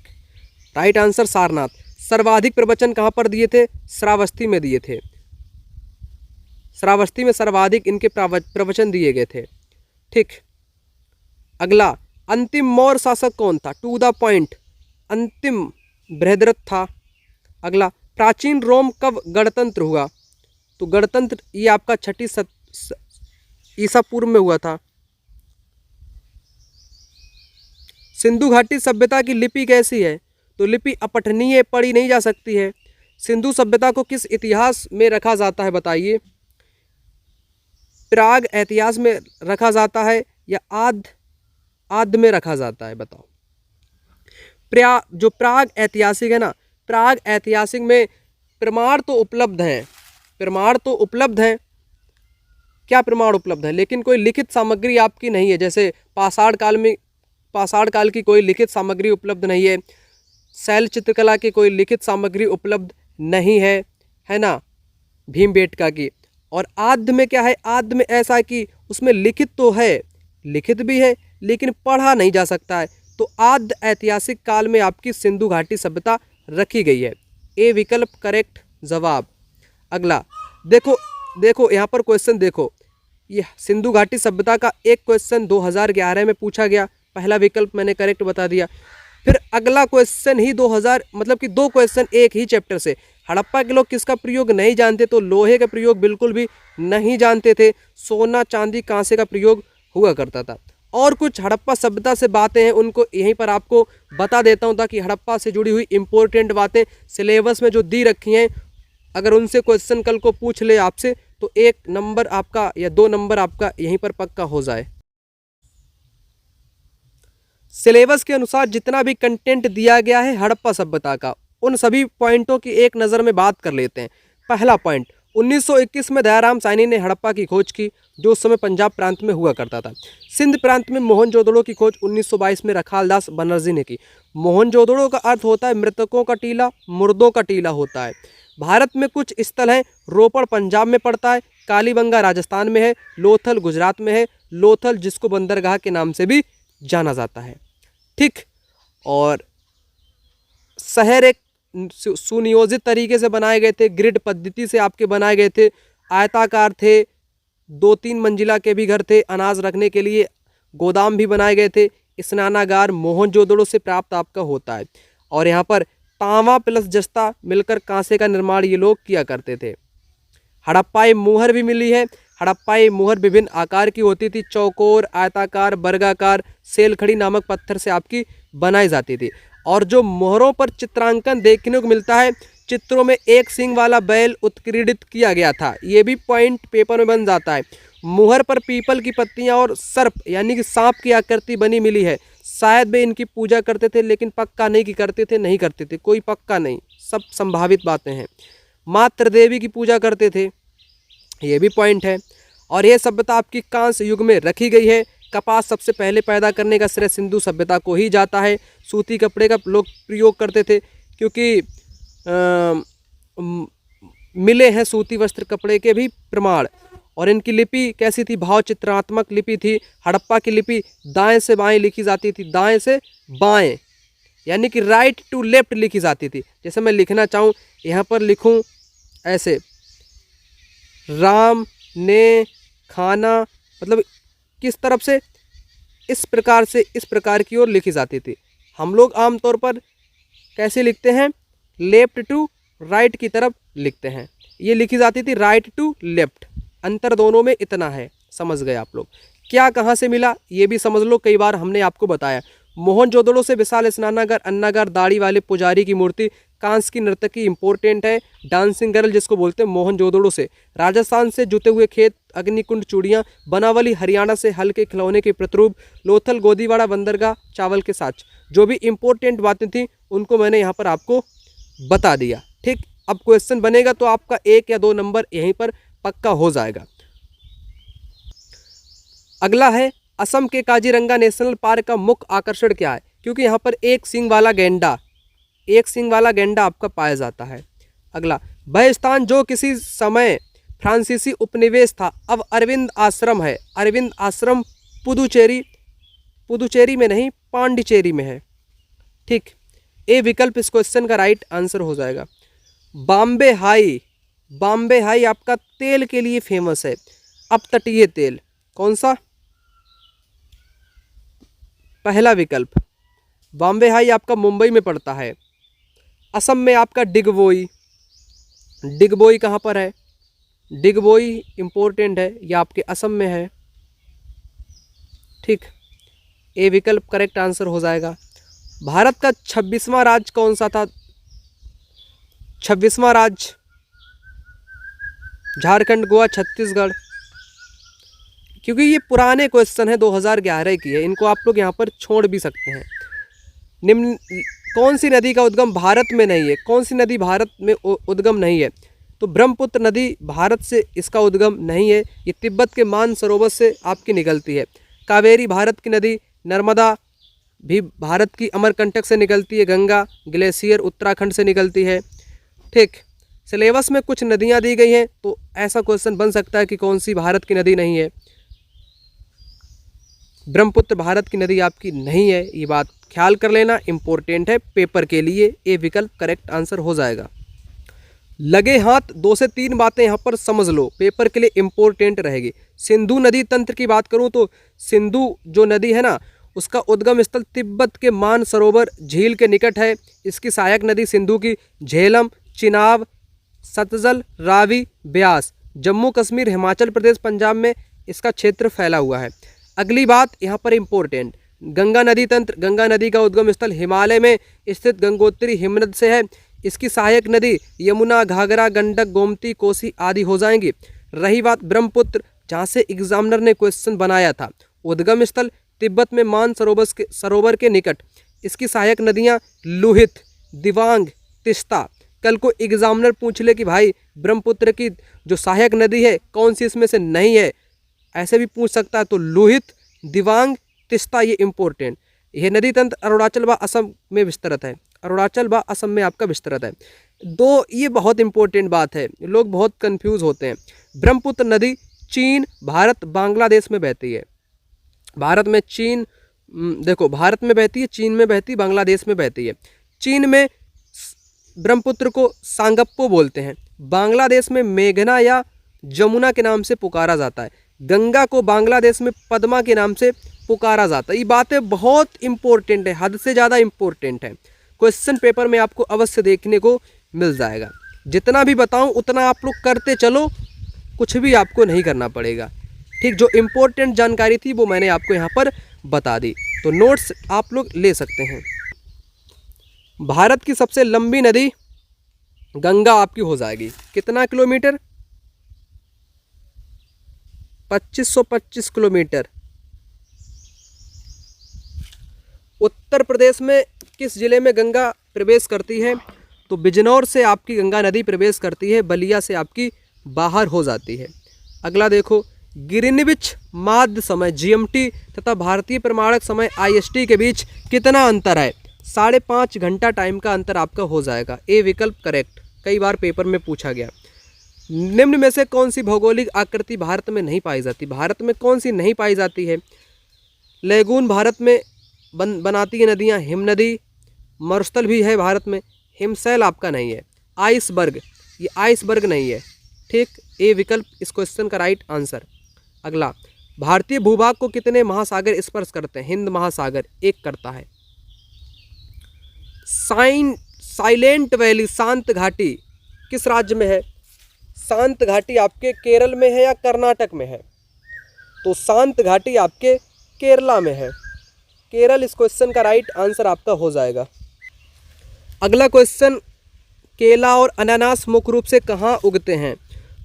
राइट आंसर सारनाथ। सर्वाधिक प्रवचन कहाँ पर दिए थे? श्रावस्ती में दिए थे। श्रावस्ती में सर्वाधिक इनके प्रवचन दिए गए थे। ठीक। अगला, अंतिम मौर्य शासक कौन था? टू द पॉइंट, अंतिम बृहद्रथ था। अगला, प्राचीन रोम कब गणतंत्र हुआ? तो गणतंत्र ये आपका 6 ईसा पूर्व में हुआ था। सिंधु घाटी सभ्यता की लिपि कैसी है? तो लिपि अपठनीय, पढ़ी नहीं जा सकती है। सिंधु सभ्यता को किस इतिहास में रखा जाता है बताइए? प्राग इतिहास में रखा जाता है या आद्य में रखा जाता है? बताओ। जो प्राग ऐतिहासिक है ना, प्राग ऐतिहासिक में प्रमाण तो उपलब्ध हैं, प्रमाण तो उपलब्ध हैं। क्या प्रमाण उपलब्ध है? लेकिन कोई लिखित सामग्री आपकी नहीं है। जैसे पाषाण काल की कोई लिखित सामग्री उपलब्ध नहीं है। शैल चित्रकला की कोई लिखित सामग्री उपलब्ध नहीं है, है ना, भीमबेटका की। और आद्य में क्या है? आद्य में ऐसा है कि उसमें लिखित तो है, लिखित भी है लेकिन पढ़ा नहीं जा सकता है। तो आद्य ऐतिहासिक काल में आपकी सिंधु घाटी सभ्यता रखी गई है। ए विकल्प करेक्ट जवाब। अगला देखो यहाँ पर क्वेश्चन देखो, ये सिंधु घाटी सभ्यता का एक क्वेश्चन 2011 में पूछा गया, पहला विकल्प मैंने करेक्ट बता दिया। फिर अगला क्वेश्चन ही 2000 मतलब कि 2 क्वेश्चन एक ही चैप्टर से। हड़प्पा के लोग किसका प्रयोग नहीं जानते? तो लोहे का प्रयोग बिल्कुल भी नहीं जानते थे। सोना, चांदी, कांसे का प्रयोग हुआ करता था। और कुछ हड़प्पा सभ्यता से बातें हैं, उनको यहीं पर आपको बता देता हूं ताकि हड़प्पा से जुड़ी हुई इंपॉर्टेंट बातें सिलेबस में जो दी रखी हैं, अगर उनसे क्वेश्चन कल को पूछ ले आपसे तो 1 नंबर आपका या 2 नंबर आपका यहीं पर पक्का हो जाए। सिलेबस के अनुसार जितना भी कंटेंट दिया गया है हड़प्पा सभ्यता का, उन सभी पॉइंटों की एक नज़र में बात कर लेते हैं। पहला पॉइंट, 1921 में दयाराम साहनी ने हड़प्पा की खोज की, जो उस समय पंजाब प्रांत में हुआ करता था। सिंध प्रांत में मोहनजोदड़ो की खोज 1922 में रखालदास बनर्जी ने की। मोहनजोदड़ो का अर्थ होता है मृतकों का टीला, मुर्दों का टीला होता है। भारत में कुछ स्थल हैं, रोपड़ पंजाब में पड़ता है, कालीबंगा राजस्थान में है, लोथल गुजरात में है, लोथल जिसको बंदरगाह के नाम से भी जाना जाता है। ठीक, और शहर एक सुनियोजित तरीके से बनाए गए थे, ग्रिड पद्धति से आपके बनाए गए थे, आयताकार थे, 2-3 मंजिला के भी घर थे, अनाज रखने के लिए गोदाम भी बनाए गए थे। स्नानागार मोहनजोदड़ो से प्राप्त आपका होता है। और यहाँ पर तांबा प्लस जस्ता मिलकर कांसे का निर्माण ये लोग किया करते थे। हड़प्पाई मुहर भी मिली है। हड़प्पाई मुहर विभिन्न आकार की होती थी, चौकोर, आयताकार, वर्गाकार, सेलखड़ी नामक पत्थर से आपकी बनाई जाती थी। और जो मोहरों पर चित्रांकन देखने को मिलता है, चित्रों में एक सींग वाला बैल उत्कीर्णित किया गया था, ये भी पॉइंट पेपर में बन जाता है। मुहर पर पीपल की पत्तियां और सर्प यानी कि सांप की आकृति बनी मिली है। शायद वे इनकी पूजा करते थे, लेकिन पक्का नहीं कि करते थे नहीं करते थे, कोई पक्का नहीं, सब संभावित बातें हैं। मातृ देवी की पूजा करते थे, ये भी पॉइंट है। और यह सभ्यता आपकी कांस्य युग में रखी गई है। कपास सबसे पहले पैदा करने का श्रेय सिंधु सभ्यता को ही जाता है। सूती कपड़े का लोग प्रयोग करते थे, क्योंकि मिले हैं सूती वस्त्र कपड़े के भी प्रमाण। और इनकी लिपि कैसी थी? भाव चित्रात्मक लिपि थी। हड़प्पा की लिपि दाएं से बाएं लिखी जाती थी, दाएं से बाएं यानी कि राइट टू लेफ्ट लिखी जाती थी। जैसे मैं लिखना चाहूँ, यहाँ पर लिखूँ ऐसे, राम ने खाना, मतलब किस तरफ से? इस प्रकार से, इस प्रकार की ओर लिखी जाती थी। हम लोग आमतौर पर कैसे लिखते हैं? लेफ्ट टू राइट की तरफ लिखते हैं। ये लिखी जाती थी राइट टू लेफ्ट। अंतर दोनों में इतना है, समझ गए आप लोग। क्या कहाँ से मिला ये भी समझ लो, कई बार हमने आपको बताया। मोहनजोदड़ो से विशाल स्नानागार, अन्नागार, दाढ़ी वाले पुजारी की मूर्ति, कांस की नर्तकी इंपॉर्टेंट है। डांसिंग गर्ल जिसको बोलते हैं मोहनजोदड़ो से। राजस्थान से जुते हुए खेत, अग्निकुंड चूड़ियाँ, बनावली हरियाणा से हल्के खिलौने के प्रतिरूप, लोथल गोदीवाड़ा बंदरगाह, चावल के साथ। जो भी इंपॉर्टेंट बातें थी उनको मैंने यहाँ पर आपको बता दिया। ठीक, अब क्वेश्चन बनेगा तो आपका 1 या 2 नंबर यहीं पर पक्का हो जाएगा। अगला है, असम के काजीरंगा नेशनल पार्क का मुख्य आकर्षण क्या है? क्योंकि यहाँ पर एक सींग वाला गेंडा आपका पाया जाता है। अगला, वह स्थान जो किसी समय फ्रांसीसी उपनिवेश था अब अरविंद आश्रम है। अरविंद आश्रम पुदुचेरी में नहीं, पांडिचेरी में है। ठीक, ए विकल्प इस क्वेश्चन का राइट आंसर हो जाएगा। बॉम्बे हाई आपका तेल के लिए फेमस है, अपतटीय तेल। कौन सा? पहला विकल्प। बॉम्बे हाई आपका मुंबई में पड़ता है। असम में आपका डिगबोई कहाँ पर है? डिगबोई इंपॉर्टेंट है, ये आपके असम में है। ठीक, ए विकल्प करेक्ट आंसर हो जाएगा। भारत का 26वां राज्य कौन सा था? 26वां राज्य झारखंड, गोवा, छत्तीसगढ़। क्योंकि ये पुराने क्वेश्चन है, 2011 की है, इनको आप लोग यहाँ पर छोड़ भी सकते हैं। निम्न कौन सी नदी का उद्गम भारत में नहीं है? कौन सी नदी भारत में उद्गम नहीं है? तो ब्रह्मपुत्र नदी भारत से इसका उद्गम नहीं है, ये तिब्बत के मानसरोवर से आपकी निकलती है। कावेरी भारत की नदी, नर्मदा भी भारत की अमरकंटक से निकलती है, गंगा ग्लेशियर उत्तराखंड से निकलती है। ठीक, सिलेबस में कुछ नदियाँ दी गई हैं, तो ऐसा क्वेश्चन बन सकता है कि कौन सी भारत की नदी नहीं है। ब्रह्मपुत्र भारत की नदी आपकी नहीं है, ये बात ख्याल कर लेना, इंपॉर्टेंट है पेपर के लिए। ए विकल्प करेक्ट आंसर हो जाएगा। लगे हाथ 2 से 3 बातें यहाँ पर समझ लो, पेपर के लिए इंपॉर्टेंट रहेगी। सिंधु नदी तंत्र की बात करूँ तो सिंधु जो नदी है ना, उसका उद्गम स्थल तिब्बत के मानसरोवर झील के निकट है। इसकी सहायक नदी सिंधु की झेलम, चिनाब, सतलज, रावी, ब्यास, जम्मू कश्मीर, हिमाचल प्रदेश, पंजाब में इसका क्षेत्र फैला हुआ है। अगली बात यहाँ पर इंपॉर्टेंट, गंगा नदी तंत्र। गंगा नदी का उद्गम स्थल हिमालय में स्थित गंगोत्री हिमनद से है। इसकी सहायक नदी यमुना, घाघरा, गंडक, गोमती, कोसी आदि हो जाएंगी। रही बात ब्रह्मपुत्र, जहाँ से एग्जामिनर ने क्वेश्चन बनाया था, उद्गम स्थल तिब्बत में सरोवर के निकट। इसकी सहायक नदियाँ लुहित, दिबांग, तिस्ता। कल को एग्जामिनर पूछ ले कि भाई ब्रह्मपुत्र की जो सहायक नदी है कौन सी इसमें से नहीं है, ऐसे भी पूछ सकता है। तो लोहित, दिबांग, तिस्ता ये इंपॉर्टेंट। यह नदी तंत्र अरुणाचल व असम में विस्तृत है, अरुणाचल व असम में आपका विस्तृत है। दो ये बहुत इंपॉर्टेंट बात है, लोग बहुत कंफ्यूज होते हैं। ब्रह्मपुत्र नदी चीन, भारत, बांग्लादेश में बहती है। भारत में चीन, देखो भारत में बहती है, चीन में बहती है, बांग्लादेश में बहती है। चीन में ब्रह्मपुत्र को सांगप्पो बोलते हैं, बांग्लादेश में मेघना या जमुना के नाम से पुकारा जाता है, गंगा को बांग्लादेश में पद्मा के नाम से पुकारा जाता है। ये बातें बहुत इंपॉर्टेंट है, हद से ज़्यादा इंपॉर्टेंट है। क्वेश्चन पेपर में आपको अवश्य देखने को मिल जाएगा। जितना भी बताऊं उतना आप लोग करते चलो, कुछ भी आपको नहीं करना पड़ेगा। ठीक, जो इम्पोर्टेंट जानकारी थी वो मैंने आपको यहाँ पर बता दी, तो नोट्स आप लोग ले सकते हैं। भारत की सबसे लंबी नदी गंगा आपकी हो जाएगी, कितना किलोमीटर? 2525 किलोमीटर। उत्तर प्रदेश में किस जिले में गंगा प्रवेश करती है? तो बिजनौर से आपकी गंगा नदी प्रवेश करती है, बलिया से आपकी बाहर हो जाती है। अगला देखो, ग्रीनविच माध्य समय जीएमटी तथा भारतीय प्रमाणक समय आईएसटी के बीच कितना अंतर है? 5.5 घंटा टाइम का अंतर आपका हो जाएगा। ए विकल्प करेक्ट, कई बार पेपर में पूछा गया। निम्न में से कौन सी भौगोलिक आकृति भारत में नहीं पाई जाती? भारत में कौन सी नहीं पाई जाती है? लेगून भारत में बनाती है नदियाँ, हिम नदी, मरुस्थल भी है भारत में, हिमशैल आपका नहीं है। आइसबर्ग, ये आइसबर्ग नहीं है। ठीक, ए विकल्प इस क्वेश्चन का राइट आंसर। अगला, भारतीय भूभाग को कितने महासागर स्पर्श करते हैं? हिंद महासागर एक करता है। साइलेंट वैली, शांत घाटी किस राज्य में है? शांत घाटी आपके केरल में है या कर्नाटक में है? तो शांत घाटी आपके केरला में है। केरल इस क्वेश्चन का राइट आंसर आपका हो जाएगा। अगला क्वेश्चन, केला और अनानास मुख्य रूप से कहाँ उगते हैं?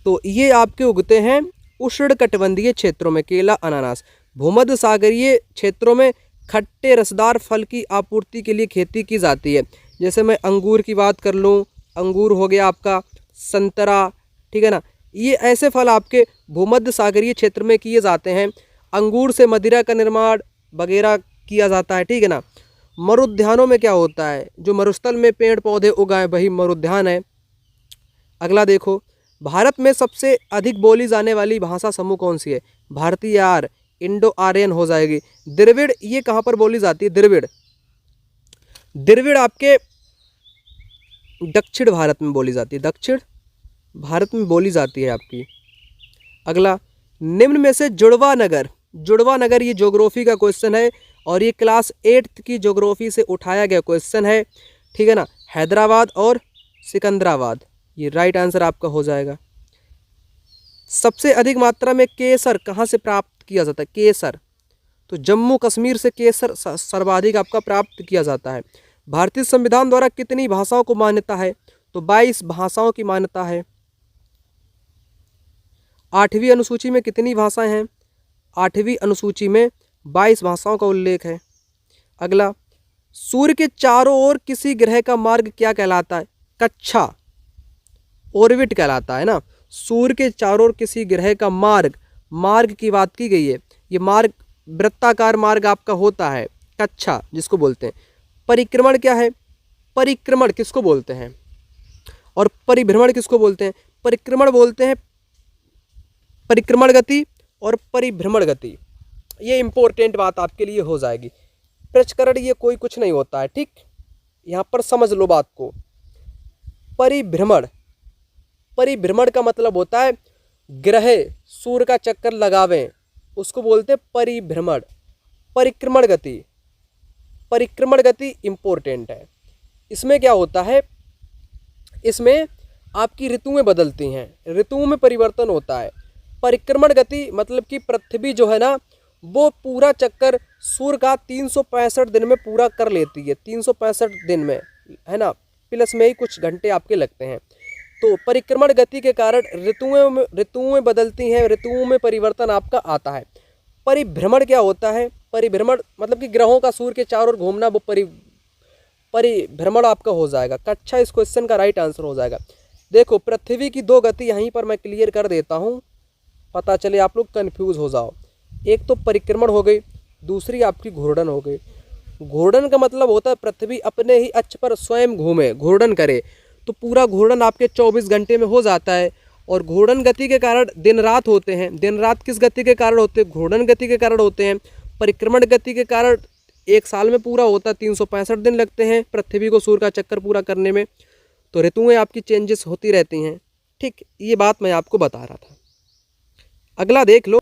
तो ये आपके उगते हैं उष्णकटिबंधीय क्षेत्रों में, केला अनानास। भूमध्य सागरीय क्षेत्रों में खट्टे रसदार फल की आपूर्ति के लिए खेती की जाती है। जैसे मैं अंगूर की बात कर लूँ, अंगूर हो गया आपका, संतरा, ठीक है ना, ये ऐसे फल आपके भूमध्य सागरीय क्षेत्र में किए जाते हैं। अंगूर से मदिरा का निर्माण वगैरह किया जाता है, ठीक है ना। मरुद्यानों में क्या होता है? जो मरुस्थल में पेड़ पौधे उगाएं वही मरुद्यान है। अगला देखो, भारत में सबसे अधिक बोली जाने वाली भाषा समूह कौन सी है? भारतीय, आर, इंडो आर्यन हो जाएगी। द्रविड़ ये कहाँ पर बोली जाती है? द्रविड़, द्रविड़ आपके दक्षिण भारत में बोली जाती है, दक्षिण भारत में बोली जाती है आपकी। अगला, निम्न में से जुड़वा नगर, जुड़वा नगर ये ज्योग्राफी का क्वेश्चन है और ये क्लास 8 की ज्योग्राफी से उठाया गया क्वेश्चन है, ठीक है ना। हैदराबाद और सिकंदराबाद, ये राइट आंसर आपका हो जाएगा। सबसे अधिक मात्रा में केसर कहाँ से प्राप्त किया जाता है? केसर, तो जम्मू कश्मीर से केसर सर्वाधिक आपका प्राप्त किया जाता है। भारतीय संविधान द्वारा कितनी भाषाओं को मान्यता है? तो 22 भाषाओं की मान्यता है। 8वीं अनुसूची में कितनी भाषाएं हैं? 8वीं अनुसूची में 22 भाषाओं का उल्लेख है। अगला, सूर्य के चारों ओर किसी ग्रह का मार्ग क्या कहलाता है? कक्षा, ऑर्बिट कहलाता है ना। सूर्य के चारों ओर किसी ग्रह का मार्ग, मार्ग की बात की गई है। ये मार्ग वृत्ताकार मार्ग आपका होता है, कक्षा जिसको बोलते हैं। परिक्रमण क्या है? परिक्रमण किसको बोलते हैं? और परिभ्रमण किसको बोलते हैं? परिक्रमण बोलते हैं परिक्रमण गति और परिभ्रमण गति। ये इंपॉर्टेंट बात आपके लिए हो जाएगी। प्रचकरण ये कोई कुछ नहीं होता है, ठीक, यहाँ पर समझ लो बात को। परिभ्रमण, परिभ्रमण का मतलब होता है ग्रह सूर्य का चक्कर लगावें, उसको बोलते हैं परिभ्रमण। परिक्रमण गति, परिक्रमण गति इंपॉर्टेंट है। इसमें क्या होता है? इसमें आपकी ऋतुएं बदलती हैं, ऋतुओं में परिवर्तन होता है। परिक्रमण गति मतलब कि पृथ्वी जो है ना वो पूरा चक्कर सूर्य का 365 दिन में पूरा कर लेती है। 365 दिन में, है ना, प्लस में ही कुछ घंटे आपके लगते हैं। तो परिक्रमण गति के कारण ऋतुएं बदलती हैं, ऋतुओं में परिवर्तन आपका आता है। परिभ्रमण क्या होता है? परिभ्रमण मतलब कि ग्रहों का सूर्य के चारों ओर घूमना, वो परिभ्रमण आपका हो जाएगा। कक्षा इस क्वेश्चन का राइट आंसर हो जाएगा। देखो पृथ्वी की दो गति यहीं पर मैं क्लियर कर देता हूँ, पता चले आप लोग कंफ्यूज हो जाओ। एक तो परिक्रमण हो गई, दूसरी आपकी घूर्णन हो गई। घूर्णन का मतलब होता है पृथ्वी अपने ही अक्ष पर स्वयं घूमे, घूर्णन करे, तो पूरा घूर्णन आपके 24 घंटे में हो जाता है। और घूर्णन गति के कारण दिन रात होते हैं। दिन रात किस गति के कारण होते हैं? घूर्णन गति के कारण होते हैं। परिक्रमण गति के कारण एक साल में पूरा होता है, 365 दिन लगते हैं पृथ्वी को सूर्य का चक्कर पूरा करने में। तो ऋतुएं आपकी चेंजेस होती रहती हैं। ठीक, ये बात मैं आपको बता रहा था। अगला देख लो,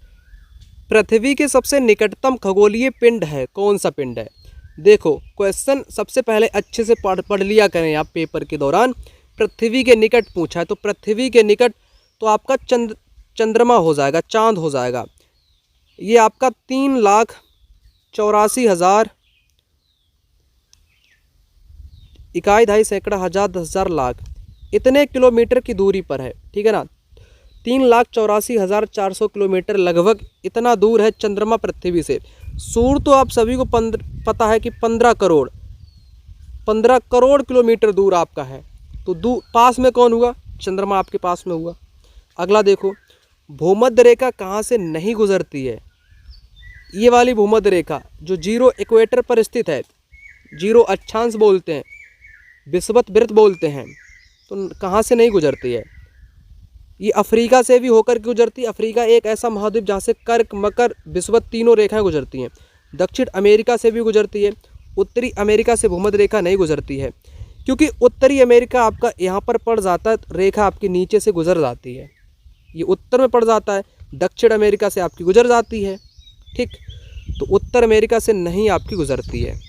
पृथ्वी के सबसे निकटतम खगोलीय पिंड है, कौन सा पिंड है? देखो क्वेश्चन सबसे पहले अच्छे से पढ़ लिया करें आप पेपर के दौरान। पृथ्वी के निकट पूछा है, तो पृथ्वी के निकट तो आपका चंद्रमा हो जाएगा, चांद हो जाएगा। ये आपका 3,84,000 इकाई, ढाई, सैकड़ा, हजार, 10,000, लाख, इतने किलोमीटर की दूरी पर है। ठीक है ना, 3,84,400 किलोमीटर लगभग इतना दूर है चंद्रमा पृथ्वी से। सूर्य तो आप सभी को पता है कि 15 करोड़ किलोमीटर दूर आपका है। तो पास में कौन हुआ? चंद्रमा आपके पास में हुआ। अगला देखो, भूमध्य रेखा कहाँ से नहीं गुजरती है? ये वाली भूमध्य रेखा जो जीरो इक्वेटर पर स्थित है, जीरो अक्षांश बोलते हैं, विषुवत वृत्त बोलते हैं, तो कहाँ से नहीं गुजरती है? ये अफ्रीका से भी होकर के गुजरती है। अफ्रीका एक ऐसा महाद्वीप जहाँ से कर्क, मकर, विषुवत तीनों रेखाएं गुजरती हैं। दक्षिण अमेरिका से भी गुजरती है। उत्तरी अमेरिका से भूमध्य रेखा नहीं गुजरती है, क्योंकि उत्तरी अमेरिका आपका यहाँ पर पड़ जाता है, रेखा आपकी नीचे से गुजर जाती है। ये उत्तर में पड़ जाता है, दक्षिण अमेरिका से आपकी गुजर जाती है। ठीक, तो उत्तर अमेरिका से नहीं आपकी गुजरती है।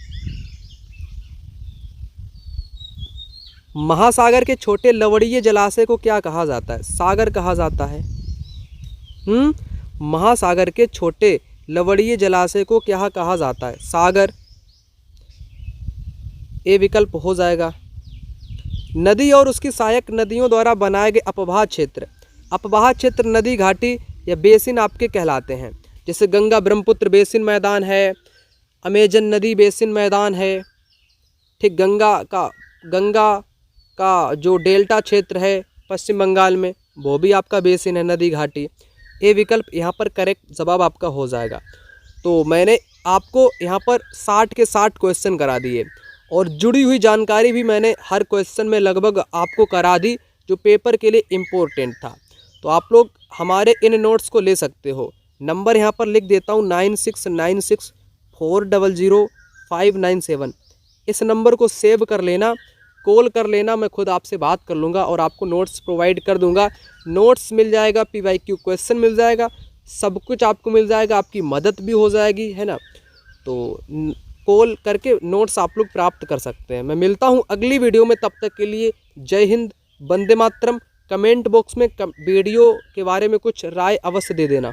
महासागर के छोटे लवणीय जलाशय को क्या कहा जाता है? सागर कहा जाता है। महासागर के छोटे लवणीय जलाशय को क्या कहा जाता है? सागर, ए विकल्प हो जाएगा। नदी और उसकी सहायक नदियों द्वारा बनाए गए अपवाह क्षेत्र, अपवाह क्षेत्र नदी घाटी या बेसिन आपके कहलाते हैं। जैसे गंगा ब्रह्मपुत्र बेसिन मैदान है, अमेजन नदी बेसिन मैदान है। ठीक, गंगा का जो डेल्टा क्षेत्र है पश्चिम बंगाल में, वो भी आपका बेसिन है, नदी घाटी। ए विकल्प यहाँ पर करेक्ट जवाब आपका हो जाएगा। तो मैंने आपको यहाँ पर 60 के 60 क्वेश्चन करा दिए, और जुड़ी हुई जानकारी भी मैंने हर क्वेश्चन में लगभग आपको करा दी, जो पेपर के लिए इम्पोर्टेंट था। तो आप लोग हमारे इन नोट्स को ले सकते हो। नंबर यहाँ पर लिख देता हूँ 9696400597। इस नंबर को सेव कर लेना, कॉल कर लेना, मैं खुद आपसे बात कर लूँगा और आपको नोट्स प्रोवाइड कर दूँगा। नोट्स मिल जाएगा, PYQ क्वेश्चन मिल जाएगा, सब कुछ आपको मिल जाएगा, आपकी मदद भी हो जाएगी, है ना। तो कॉल करके नोट्स आप लोग प्राप्त कर सकते हैं। मैं मिलता हूँ अगली वीडियो में, तब तक के लिए जय हिंद, वंदे मातरम। कमेंट बॉक्स में वीडियो के बारे में कुछ राय अवश्य दे देना।